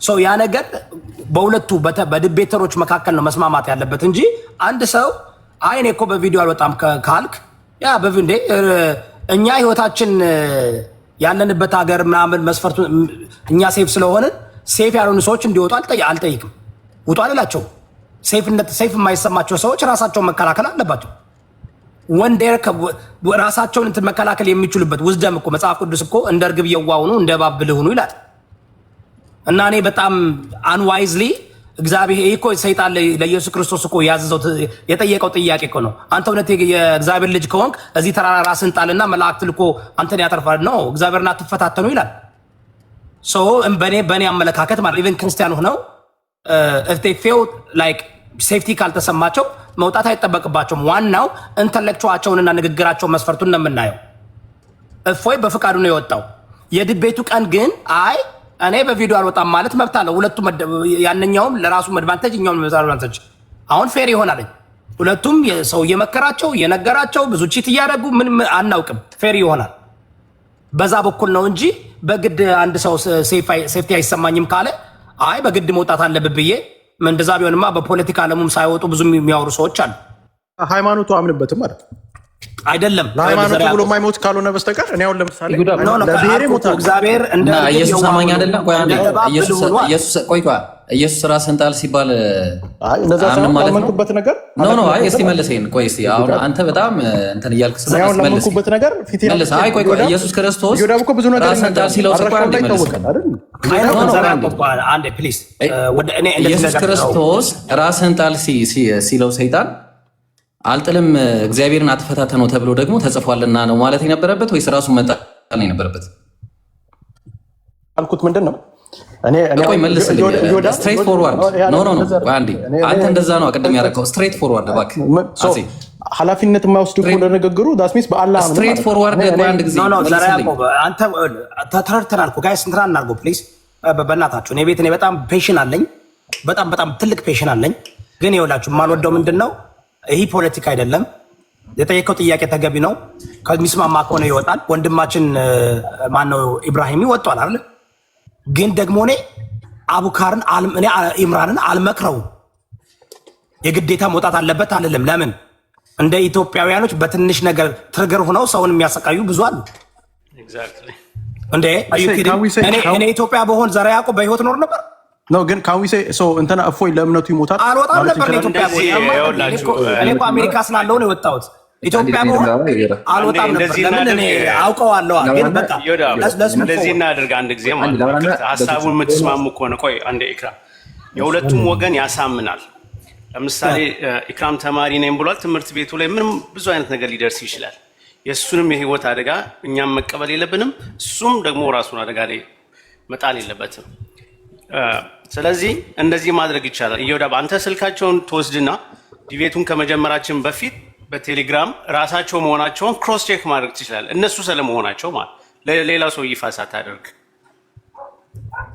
ሶ ያ ነገር በሁለቱ በዲቤተሮች መካከል ነው መስማማት ያለበት እንጂ አንድ ሰው አይ እኔ እኮ በቪዲዮ አልወጣም ካልክ ያ በቪንዴ እኛ ህይወታችን ያለንበት ሀገር ምናምን መስፈርቱ እኛ ሴፍ ስለሆነ ሴፍ ያልሆኑ ሰዎች እንዲወጡ አልጠይቅም። ውጡ አልላቸው። ሴፍ የማይሰማቸው ሰዎች ራሳቸውን መከላከል አለባቸው። ወንዴር ራሳቸውን እንትን መከላከል የሚችሉበት ውዝደም እኮ መጽሐፍ ቅዱስ እኮ እንደ እርግብ የዋህ ሁኑ እንደ እባብ ብልህ ሁኑ ይላል። እና እኔ በጣም አንዋይዝሊ እግዚአብሔር እኮ ሰይጣን ለኢየሱስ ክርስቶስ እኮ ያዘዘው የጠየቀው ጥያቄ እኮ ነው። አንተ እውነት የእግዚአብሔር ልጅ ከሆንክ እዚህ ተራራ ራስን ጣልና መላእክት ልኮ አንተን ያተርፋል ነው። እግዚአብሔርን አትፈታተኑ ይላል። ሶ በእኔ አመለካከት ማለት ኢቨን ክርስቲያን ሆነው if they feel like ሴፍቲ ካልተሰማቸው መውጣት አይጠበቅባቸውም። ዋናው ኢንተሌክቹዋቸውንና ንግግራቸውን መስፈርቱን ነው የምናየው። እፎይ በፍቃዱ ነው የወጣው። የድቤቱ ቀን ግን አይ እኔ በቪዲዮ አልወጣም ማለት መብት አለው። ሁለቱም ያንኛውም ለራሱ አድቫንቴጅ እኛውም አድቫንቴጅ አሁን ፌር ይሆናል። ሁለቱም ሰው እየመከራቸው እየነገራቸው ብዙ ቺት እያደረጉ ምን አናውቅም። ፌር ይሆናል በዛ በኩል ነው እንጂ በግድ አንድ ሰው ሴፍቲ አይሰማኝም ካለ አይ በግድ መውጣት አለብህ ብዬ እንደዛ ቢሆንማ በፖለቲካ ዓለሙም ሳይወጡ ብዙ የሚያወሩ ሰዎች አሉ። ሃይማኖቱ አምንበትም ማለት አይደለም። ለሃይማኖቱ ብሎ የማይሞት ካልሆነ በስተቀር እኔ አሁን ለምሳሌ ለብሔሬ ሞታል። እግዚአብሔር እንደ ኢየሱስ አማኝ አይደለም። ቆይ አንዴ ኢየሱስ ራስን ጣል ሲባል እንደዛ ሳይሆን ነገር ኖ አይ እስቲ መልሰኝ። ቆይ እስቲ አሁን አንተ በጣም እንትን እያልክ ስለማስመለስ ለምንኩበት ነገር ፊት መልስ። አይ ቆይ ኢየሱስ ክርስቶስ ራስን ጣል ሲለው አንዴ ፕሊዝ ኢየሱስ ክርስቶስ ራስን ጣል ሲለው ሰይጣን አልጥልም እግዚአብሔርን አትፈታተነው ተብሎ ደግሞ ተጽፏልና ነው ማለት የነበረበት ወይስ ራሱን መጣል ነው የነበረበት? አልኩት ምንድን ነው እኔ ቆይ መልስልኝ። ስትሬት ፎርዋርድ ኖ አንዴ አንተ እንደዛ ነው ቅድም ያደረገው። ስትሬት ፎርዋርድ እባክህ። ኃላፊነት የማይወስድ እኮ ለንግግሩ ዳስሚስ በአላህ ስትሬት ፎርዋርድ አንድ ጊዜ አንተ ተተርተናል እኮ ጋይስ እንትና እናድርገው ፕሊዝ በእናታችሁ። እኔ ቤት እኔ በጣም ፔሽን አለኝ፣ በጣም ትልቅ ፔሽን አለኝ። ግን ይኸውላችሁ የማልወደው ምንድን ነው ይህ ፖለቲካ አይደለም። የጠየቀው ጥያቄ ተገቢ ነው። ከሚስማማ ከሆነ ይወጣል። ወንድማችን ማነው ኢብራሂም ወጥቷል አይደል? ግን ደግሞ እኔ አቡካርን እኔ ኢምራንን አልመክረውም። የግዴታ መውጣት አለበት አልልም። ለምን እንደ ኢትዮጵያውያኖች በትንሽ ነገር ትርገር ሆነው ሰውን የሚያሰቃዩ ብዙ አሉ። እንዴ እኔ ኢትዮጵያ በሆን ዘራ ያዕቆብ በህይወት ኖር ነበር ነው። ግን ካዊሴ እንትና እፎይ ለእምነቱ ይሞታል አልወጣም ነበር። ኢትዮጵያ እኔ እኮ አሜሪካ ስላለው ነው የወጣሁት። ኢትዮጵያ በሆን አልወጣም ነበር። ለምን እኔ አውቀዋለሁ። ግን በቃ እንደዚህ እናድርግ አንድ ጊዜ ማለት ሀሳቡን የምትስማሙ ከሆነ ቆይ አንዴ ኢክራም የሁለቱም ወገን ያሳምናል። ለምሳሌ ኢክራም ተማሪ ነኝ ብሏል። ትምህርት ቤቱ ላይ ምንም ብዙ አይነት ነገር ሊደርስ ይችላል። የእሱንም የህይወት አደጋ እኛም መቀበል የለብንም። እሱም ደግሞ ራሱን አደጋ ላይ መጣል የለበትም። ስለዚህ እንደዚህ ማድረግ ይቻላል። እየወዳ አንተ ስልካቸውን ትወስድና ዲቤቱን ከመጀመራችን በፊት በቴሌግራም ራሳቸው መሆናቸውን ክሮስ ቼክ ማድረግ ትችላለህ። እነሱ ስለመሆናቸው ማለት ለሌላ ሰው ይፋ ሳታደርግ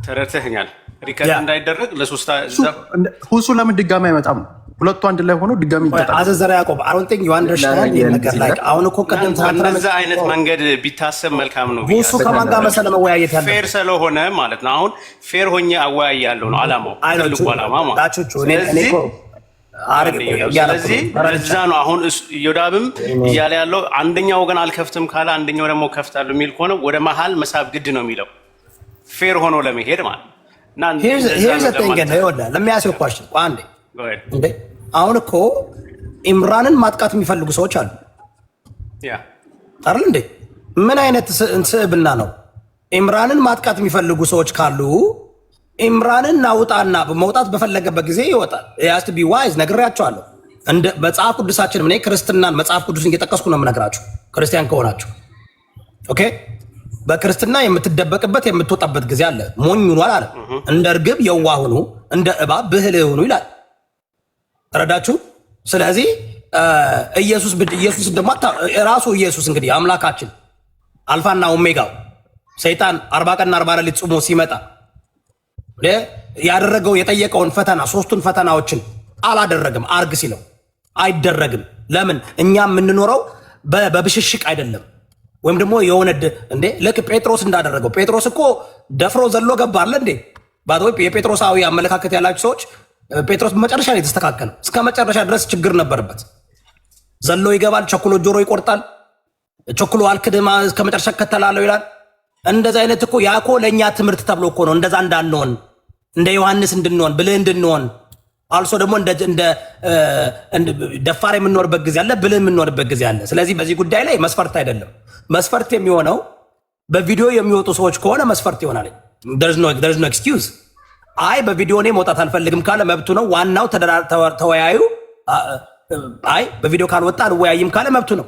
ተረድተኛል። ሪከርድ እንዳይደረግ ለሶስት ሁሱ ለምን ድጋሚ አይመጣም? ሁለቱ አንድ ላይ ሆኖ ድጋሚ ይመጣል። አዘዘራ ያዕቆብ I don't think you understand ነገር ላይ አሁን እኮ ቀደም እንደዛ አይነት መንገድ ቢታሰብ መልካም ነው። ሁሱ ከማን ጋር መሰለ መወያየት ያለው ፌር ስለሆነ ማለት ነው። አሁን ፌር ሆኜ አወያያለሁ ነው አላማው፣ ትልቁ አላማ ማለት ስለዚህ በዛ ነው። አሁን ዮዳብም እያለ ያለው አንደኛው ወገን አልከፍትም ካለ አንደኛው ደግሞ ከፍታለሁ የሚል ከሆነ ወደ መሀል መሳብ ግድ ነው የሚለው ፌር ሆኖ ለመሄድ ማለት ነው። here's the thing ይወላ ለሚያስው question አንዴ እንዴ አሁን እኮ ኢምራንን ማጥቃት የሚፈልጉ ሰዎች አሉ አይደል እንዴ? ምን አይነት ስዕብና ነው? ኢምራንን ማጥቃት የሚፈልጉ ሰዎች ካሉ ኢምራንን ናውጣና መውጣት በፈለገበት ጊዜ ይወጣል። ያስት ቢ ዋይዝ ነግሬያቸዋለሁ። እንደ መጽሐፍ ቅዱሳችን እኔ ክርስትናን መጽሐፍ ቅዱስን እየጠቀስኩ ነው የምነግራችሁ ክርስቲያን ከሆናችሁ ኦኬ። በክርስትና የምትደበቅበት የምትወጣበት ጊዜ አለ። ሞኝ ሆኗል አለ። እንደ እርግብ የዋህ ሁኑ፣ እንደ እባብ ብልህ ሁኑ ይላል። ተረዳችሁ? ስለዚህ ኢየሱስ ደግሞ ራሱ ኢየሱስ እንግዲህ አምላካችን አልፋና ኦሜጋው ሰይጣን 40 ቀንና 40 ሌሊት ጾሞ ሲመጣ ያደረገው የጠየቀውን ፈተና ሶስቱን ፈተናዎችን አላደረግም። አርግ ሲለው አይደረግም። ለምን? እኛ የምንኖረው በብሽሽቅ አይደለም። ወይም ደግሞ የሆነ እንዴ ልክ ጴጥሮስ እንዳደረገው ጴጥሮስ እኮ ደፍሮ ዘሎ ገባ አለ እንዴ? ባዶይ የጴጥሮሳዊ አመለካከት ያላችሁ ሰዎች ጴጥሮስ በመጨረሻ ላይ ተስተካከለ። እስከ መጨረሻ ድረስ ችግር ነበረበት። ዘሎ ይገባል፣ ቸኩሎ ጆሮ ይቆርጣል፣ ቸኩሎ አልክድማ እስከ መጨረሻ ከተላለው ይላል። እንደዛ አይነት እኮ ያኮ ለኛ ትምህርት ተብሎ እኮ ነው። እንደዛ እንዳንሆን እንደ ዮሐንስ እንድንሆን ብልህ እንድንሆን አልሶ ደግሞ እንደ ደፋር የምንኖርበት ጊዜ አለ፣ ብልህ የምንኖርበት ጊዜ አለ። ስለዚህ በዚህ ጉዳይ ላይ መስፈርት አይደለም። መስፈርት የሚሆነው በቪዲዮ የሚወጡ ሰዎች ከሆነ መስፈርት ይሆናል። there's no excuse። አይ በቪዲዮ እኔ መውጣት አልፈልግም ካለ መብቱ ነው። ዋናው ተወያዩ። አይ በቪዲዮ ካልወጣ አልወያይም ካለ መብቱ ነው።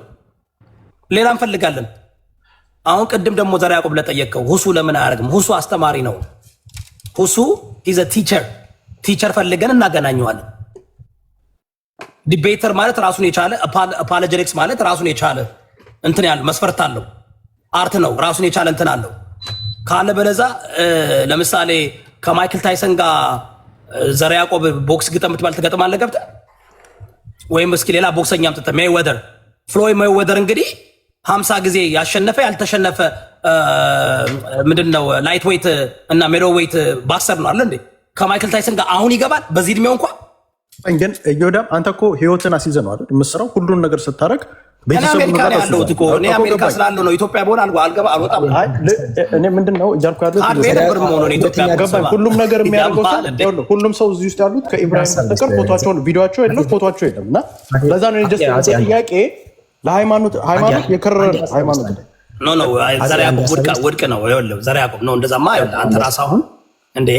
ሌላ እንፈልጋለን። አሁን ቅድም ደግሞ ዘራ ያዕቆብ ለጠየቀው ሁሱ ለምን አያደርግም? ሁሱ አስተማሪ ነው። ሁሱ is a ቲቸር ፈልገን እናገናኘዋለን። ዲቤተር ማለት ራሱን የቻለ አፖሎጀቲክስ ማለት ራሱን የቻለ እንትን ያለው መስፈርት አለው። አርት ነው ራሱን የቻለ እንትን አለው ካለ በለዛ ለምሳሌ ከማይክል ታይሰን ጋር ዘራ ያዕቆብ ቦክስ ግጠም ትባል ትገጥማለህ ገብተህ ወይም እስኪ ሌላ ቦክሰኛ አምጥተህ ሜይዌዘር ፍሎይድ ሜይዌዘር እንግዲህ 50 ጊዜ ያሸነፈ ያልተሸነፈ ምንድነው ላይት ዌይት እና ሜሎ ዌይት ባክሰር ነው አለ እንዴ? ከማይክል ታይሰን ጋር አሁን ይገባል በዚህ እድሜው እንኳን። ግን ዮዳብ አንተ እኮ ህይወትን አስይዘህ ነው አይደል የምትሰራው? ሁሉን ነገር ስታረግ አሜሪካ ነው ያለው እኮ እኔ አሜሪካ ስላለው ነው። ኢትዮጵያ በሆነ አልገባ አልወጣም። እኔ ምንድነው እያልኩ ያለው ሁሉም ነገር የሚያደርገው ሰው ሁሉም ሰው እዚህ ውስጥ ያሉት ከኢብራሂም በስተቀር ፎቶአቸውን ቪዲዮአቸው የለም ፎቶአቸው የለም። እና ለዛ ነው ጀስት ጥያቄ ለሃይማኖት የከረረ ሃይማኖት ኖ ዘራ ያዕቆብ ውድቅ ነው። ይኸውልህ ዘራ ያዕቆብ ነው እንደዛማ። ይኸውልህ አንተ ራስህ አሁን እንዴ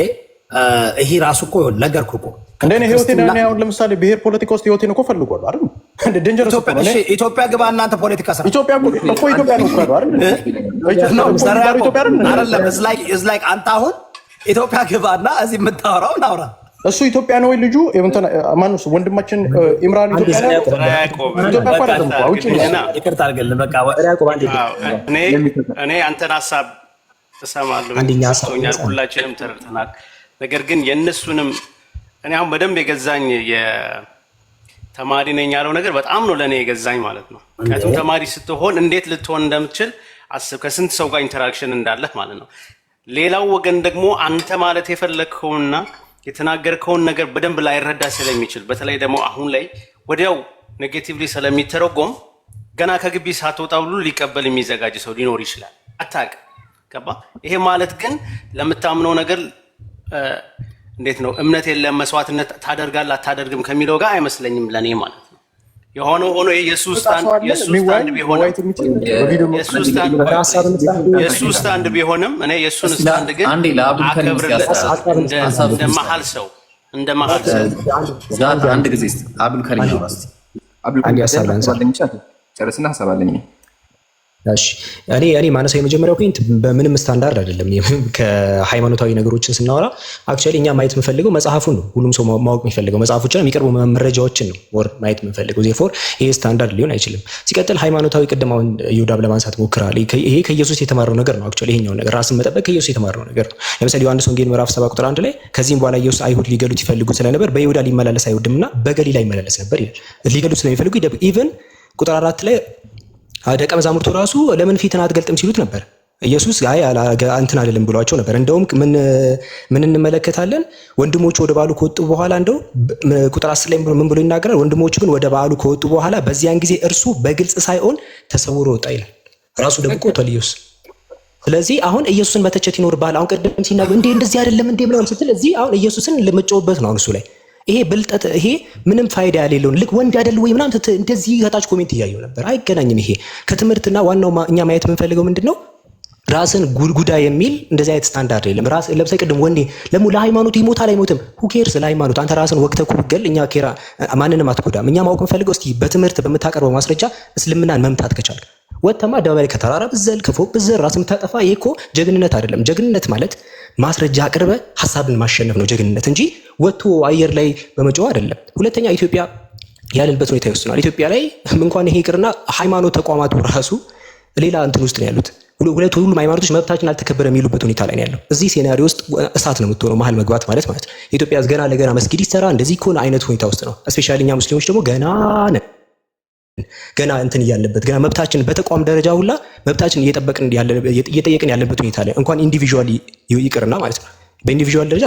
ይሄ ራሱ እኮ ነገርኩህ እኮ እንደኔ ህይወቴን እኔ አሁን ለምሳሌ ብሔር ፖለቲካ ውስጥ ህይወቴን እኮ ፈልጓል አይደል? እንደ ዴንጀረስ እኮ ነው። ኢትዮጵያ ግባ እናንተ ፖለቲካ ስራ ኢትዮጵያ እኮ ኢትዮጵያ ነው እኮ አይደል? ዘራ ያዕቆብ አይደለም is like አንተ አሁን ኢትዮጵያ ግባና እዚህ የምታወራው ናውራ እሱ ኢትዮጵያ ነው ወይ ልጁ? እንትን ማንስ ወንድማችን ኢምራን ኢትዮጵያ ነው። ኢትዮጵያ እኮ አይደለም እኮ አውጪ ይቅርታ አድርግልኝ። በቃ እኔ አንተን ሀሳብ እሰማለሁ፣ ሰውኛል፣ ሁላችንም ተረድተናል። ነገር ግን የእነሱንም እኔ አሁን በደንብ የገዛኝ የተማሪ ነኝ ያለው ነገር በጣም ነው ለእኔ የገዛኝ ማለት ነው። ምክንያቱም ተማሪ ስትሆን እንዴት ልትሆን እንደምትችል አስብ፣ ከስንት ሰው ጋር ኢንተራክሽን እንዳለህ ማለት ነው። ሌላው ወገን ደግሞ አንተ ማለት የፈለግከውና የተናገርከውን ነገር በደንብ ላይረዳ ስለሚችል በተለይ ደግሞ አሁን ላይ ወዲያው ኔጌቲቭሊ ስለሚተረጎም ገና ከግቢ ሳትወጣ ሁሉ ሊቀበል የሚዘጋጅ ሰው ሊኖር ይችላል። አታውቅም። ገባ? ይሄ ማለት ግን ለምታምነው ነገር እንዴት ነው እምነት የለም መስዋዕትነት ታደርጋለህ አታደርግም ከሚለው ጋር አይመስለኝም ለኔ ማለት ነው። የሆነ ሆኖ የኢየሱስ ስታንድ ቢሆንም እኔ የሱን ስታንድ ግን እንደ መሀል ሰው አንድ ጊዜ አብዱል ከሪም ጨርስና ሀሳብ አለኝ። እሺ እኔ ማነሳው የመጀመሪያው ፖይንት በምንም ስታንዳርድ አይደለም። ከሃይማኖታዊ ነገሮችን ስናወራ አክቹአሊ እኛ ማየት የምንፈልገው መጽሐፉን ነው። ሁሉም ሰው ማወቅ የሚፈልገው መጽሐፎችን የሚቀርቡ መረጃዎችን ነው ማየት የምንፈልገው። ዜፎር ይሄ ስታንዳርድ ሊሆን አይችልም። ሲቀጥል ሃይማኖታዊ ቅድማውን ይሁዳብ ለማንሳት ሞክራል። ይሄ ከኢየሱስ የተማረው ነገር ነው። አክቹአሊ ይሄኛው ነገር ራስን መጠበቅ ከኢየሱስ የተማረው ነገር ነው። ለምሳሌ ዮሐንስ ወንጌል ምዕራፍ 7 ቁጥር 1 ላይ ከዚህም በኋላ ኢየሱስ አይሁድ ሊገሉት ይፈልጉ ስለነበር በይሁዳ ሊመላለስ አይወድምና በገሊላ ይመላለስ ነበር ይላል። ሊገሉት ስለሚፈልጉ ኢቭን ቁጥር 4 ላይ ደቀ መዛሙርቱ ራሱ ለምን ፊትን አትገልጥም ሲሉት ነበር። ኢየሱስ አይ እንትን አይደለም ብሏቸው ነበር። እንደውም ምን እንመለከታለን? ወንድሞቹ ወደ በዓሉ ከወጡ በኋላ እንደው ቁጥር 10 ላይ ምን ብሎ ይናገራል? ወንድሞቹ ግን ወደ በዓሉ ከወጡ በኋላ በዚያን ጊዜ እርሱ በግልጽ ሳይሆን ተሰውሮ ወጣ ይላል። ራሱ ደብቆ ወጥቷል ኢየሱስ። ስለዚህ አሁን ኢየሱስን መተቸት ይኖርባል። አሁን ቅድም ሲናገር እንደዚህ አይደለም ብለው ስትል እዚህ አሁን ኢየሱስን ለመጫወበት ነው እሱ ላይ ይሄ ብልጠት ይሄ ምንም ፋይዳ ያሌለውን ልክ ወንድ አይደል ወይ ምናምን እንደዚህ ከታች ኮሜንት እያየሁ ነበር። አይገናኝም። ይሄ ከትምህርትና ዋናው እኛ ማየት የምንፈልገው ምንድነው? ራስን ጉዳ የሚል እንደዚህ አይነት ስታንዳርድ የለም። ራስ ለምሳሌ ቅድም ወንዴ ለሃይማኖቱ ይሞታል አይሞትም who cares ለሃይማኖት አንተ ራስን ወቅተህ ኩገል እኛ ኬራ ማንንም አትጎዳም። እኛ ማወቅ የምንፈልገው እስቲ በትምህርት በምታቀርበው ማስረጃ እስልምናን መምታት ከቻልክ ወተማ አደባባይ ከተራራ ብዘል ከፎቅ ብዘል ራስ የምታጠፋ ይሄ እኮ ጀግንነት አይደለም። ጀግንነት ማለት ማስረጃ አቅርበ ሐሳብን ማሸነፍ ነው ጀግንነት እንጂ ወጥቶ አየር ላይ በመጫወት አይደለም። ሁለተኛ ኢትዮጵያ ያለንበት ሁኔታ ይወስናል። ኢትዮጵያ ላይ እንኳን ይሄ ይቅርና ሃይማኖት ተቋማቱ ራሱ ሌላ እንትን ውስጥ ነው ያሉት። ሁሉም ሃይማኖቶች መብታችን አልተከበረም የሚሉበት ሁኔታ ላይ ነው ያለው። እዚህ ሴናሪዮ ውስጥ እሳት ነው የምትሆነው መሀል መግባት ማለት ኢትዮጵያ ገና ለገና መስጊድ ይሰራ እንደዚህ ከሆነ አይነት ሁኔታ ውስጥ ነው። እስፔሻሊ እኛ ሙስሊሞች ደግሞ ገና እንትን ያለበት ገና መብታችን በተቋም ደረጃ ሁላ መብታችን እየጠየቅን ያለበት ሁኔታ ላይ እንኳን ኢንዲቪጁዋሊ ይቅርና ማለት ነው በኢንዲቪጁዋል ደረጃ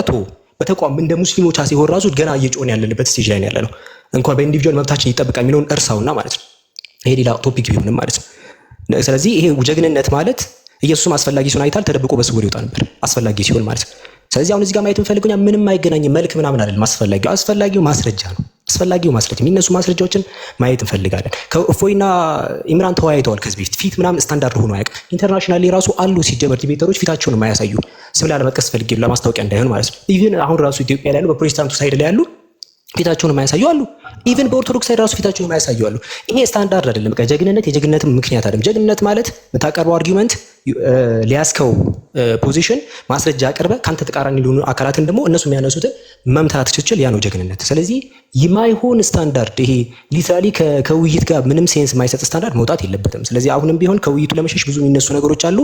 በተቋም እንደ ሙስሊሞች ሲሆን ራሱ ገና እየጮን ያለበት ስቴጅ ላይ ያለ ነው። እንኳን በኢንዲቪጁዋል መብታችን ይጠበቃ የሚለውን እርሳውና ማለት ነው። ይሄ ሌላ ቶፒክ ቢሆንም ማለት ነው። ስለዚህ ይሄ ጀግንነት ማለት ኢየሱስም አስፈላጊ ሲሆን አይታል ተደብቆ በስውር ይወጣ ነበር አስፈላጊ ሲሆን ማለት ነው። ስለዚህ አሁን እዚህ ጋር ማየት የምፈልገው ምንም አይገናኝም መልክ ምናምን አይደለም። አስፈላጊው ማስረጃ ነው። አስፈላጊው ማስረጃ የሚነሱ ማስረጃዎችን ማየት እንፈልጋለን። ከእፎይና ኢምራን ተወያይተዋል ከዚህ በፊት ፊት ምናምን ስታንዳርድ ሆኖ አያውቅም። ኢንተርናሽናሊ ራሱ አሉ ሲጀመር ዲቤተሮች ፊታቸውን የማያሳዩ ስም ላለመጥቀስ ፈልጌ ለማስታወቂያ እንዳይሆን ማለት ነው። ኢቭን አሁን ራሱ ኢትዮጵያ ላይ ያሉ በፕሮቴስታንቱ ሳይድ ላይ ያሉ ፊታቸውን የማያሳዩ አሉ። ኢቭን በኦርቶዶክስ ሳይድ ራሱ ፊታቸውን የማያሳዩ አሉ። ይሄ ስታንዳርድ አይደለም። በቃ ጀግንነት የጀግንነትም ምክንያት አይደለም። ጀግንነት ማለት የምታቀርበው አርጊውመንት ሊያስከው ፖዚሽን ማስረጃ አቅርበ ካንተ ተቃራኒ ሊሆኑ አካላትን ደግሞ እነሱ የሚያነሱትን መምታት ትችል፣ ያ ነው ጀግንነት። ስለዚህ የማይሆን ስታንዳርድ ይሄ ሊትራሊ ከውይይት ጋር ምንም ሴንስ የማይሰጥ ስታንዳርድ መውጣት የለበትም። ስለዚህ አሁንም ቢሆን ከውይይቱ ለመሸሽ ብዙ የሚነሱ ነገሮች አሉ።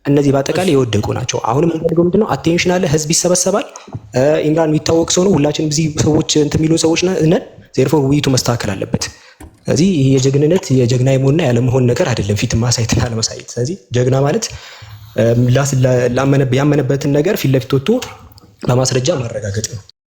እነዚህ በአጠቃላይ የወደቁ ናቸው። አሁንም የምንፈልገው ምንድነው? አቴንሽን አለ፣ ህዝብ ይሰበሰባል። ኢምራን የሚታወቅ ሰው ነው። ሁላችንም እዚህ ሰዎች እንትን የሚሉ ሰዎች ነን። ዜርፎር ውይይቱ መስተካከል አለበት። ስለዚህ ይሄ የጀግንነት የጀግና የመሆንና ያለመሆን ነገር አይደለም፣ ፊት ማሳየትና አለማሳየት። ስለዚህ ጀግና ማለት ያመነበትን ነገር ፊት ለፊት ወጥቶ በማስረጃ ማረጋገጥ ነው።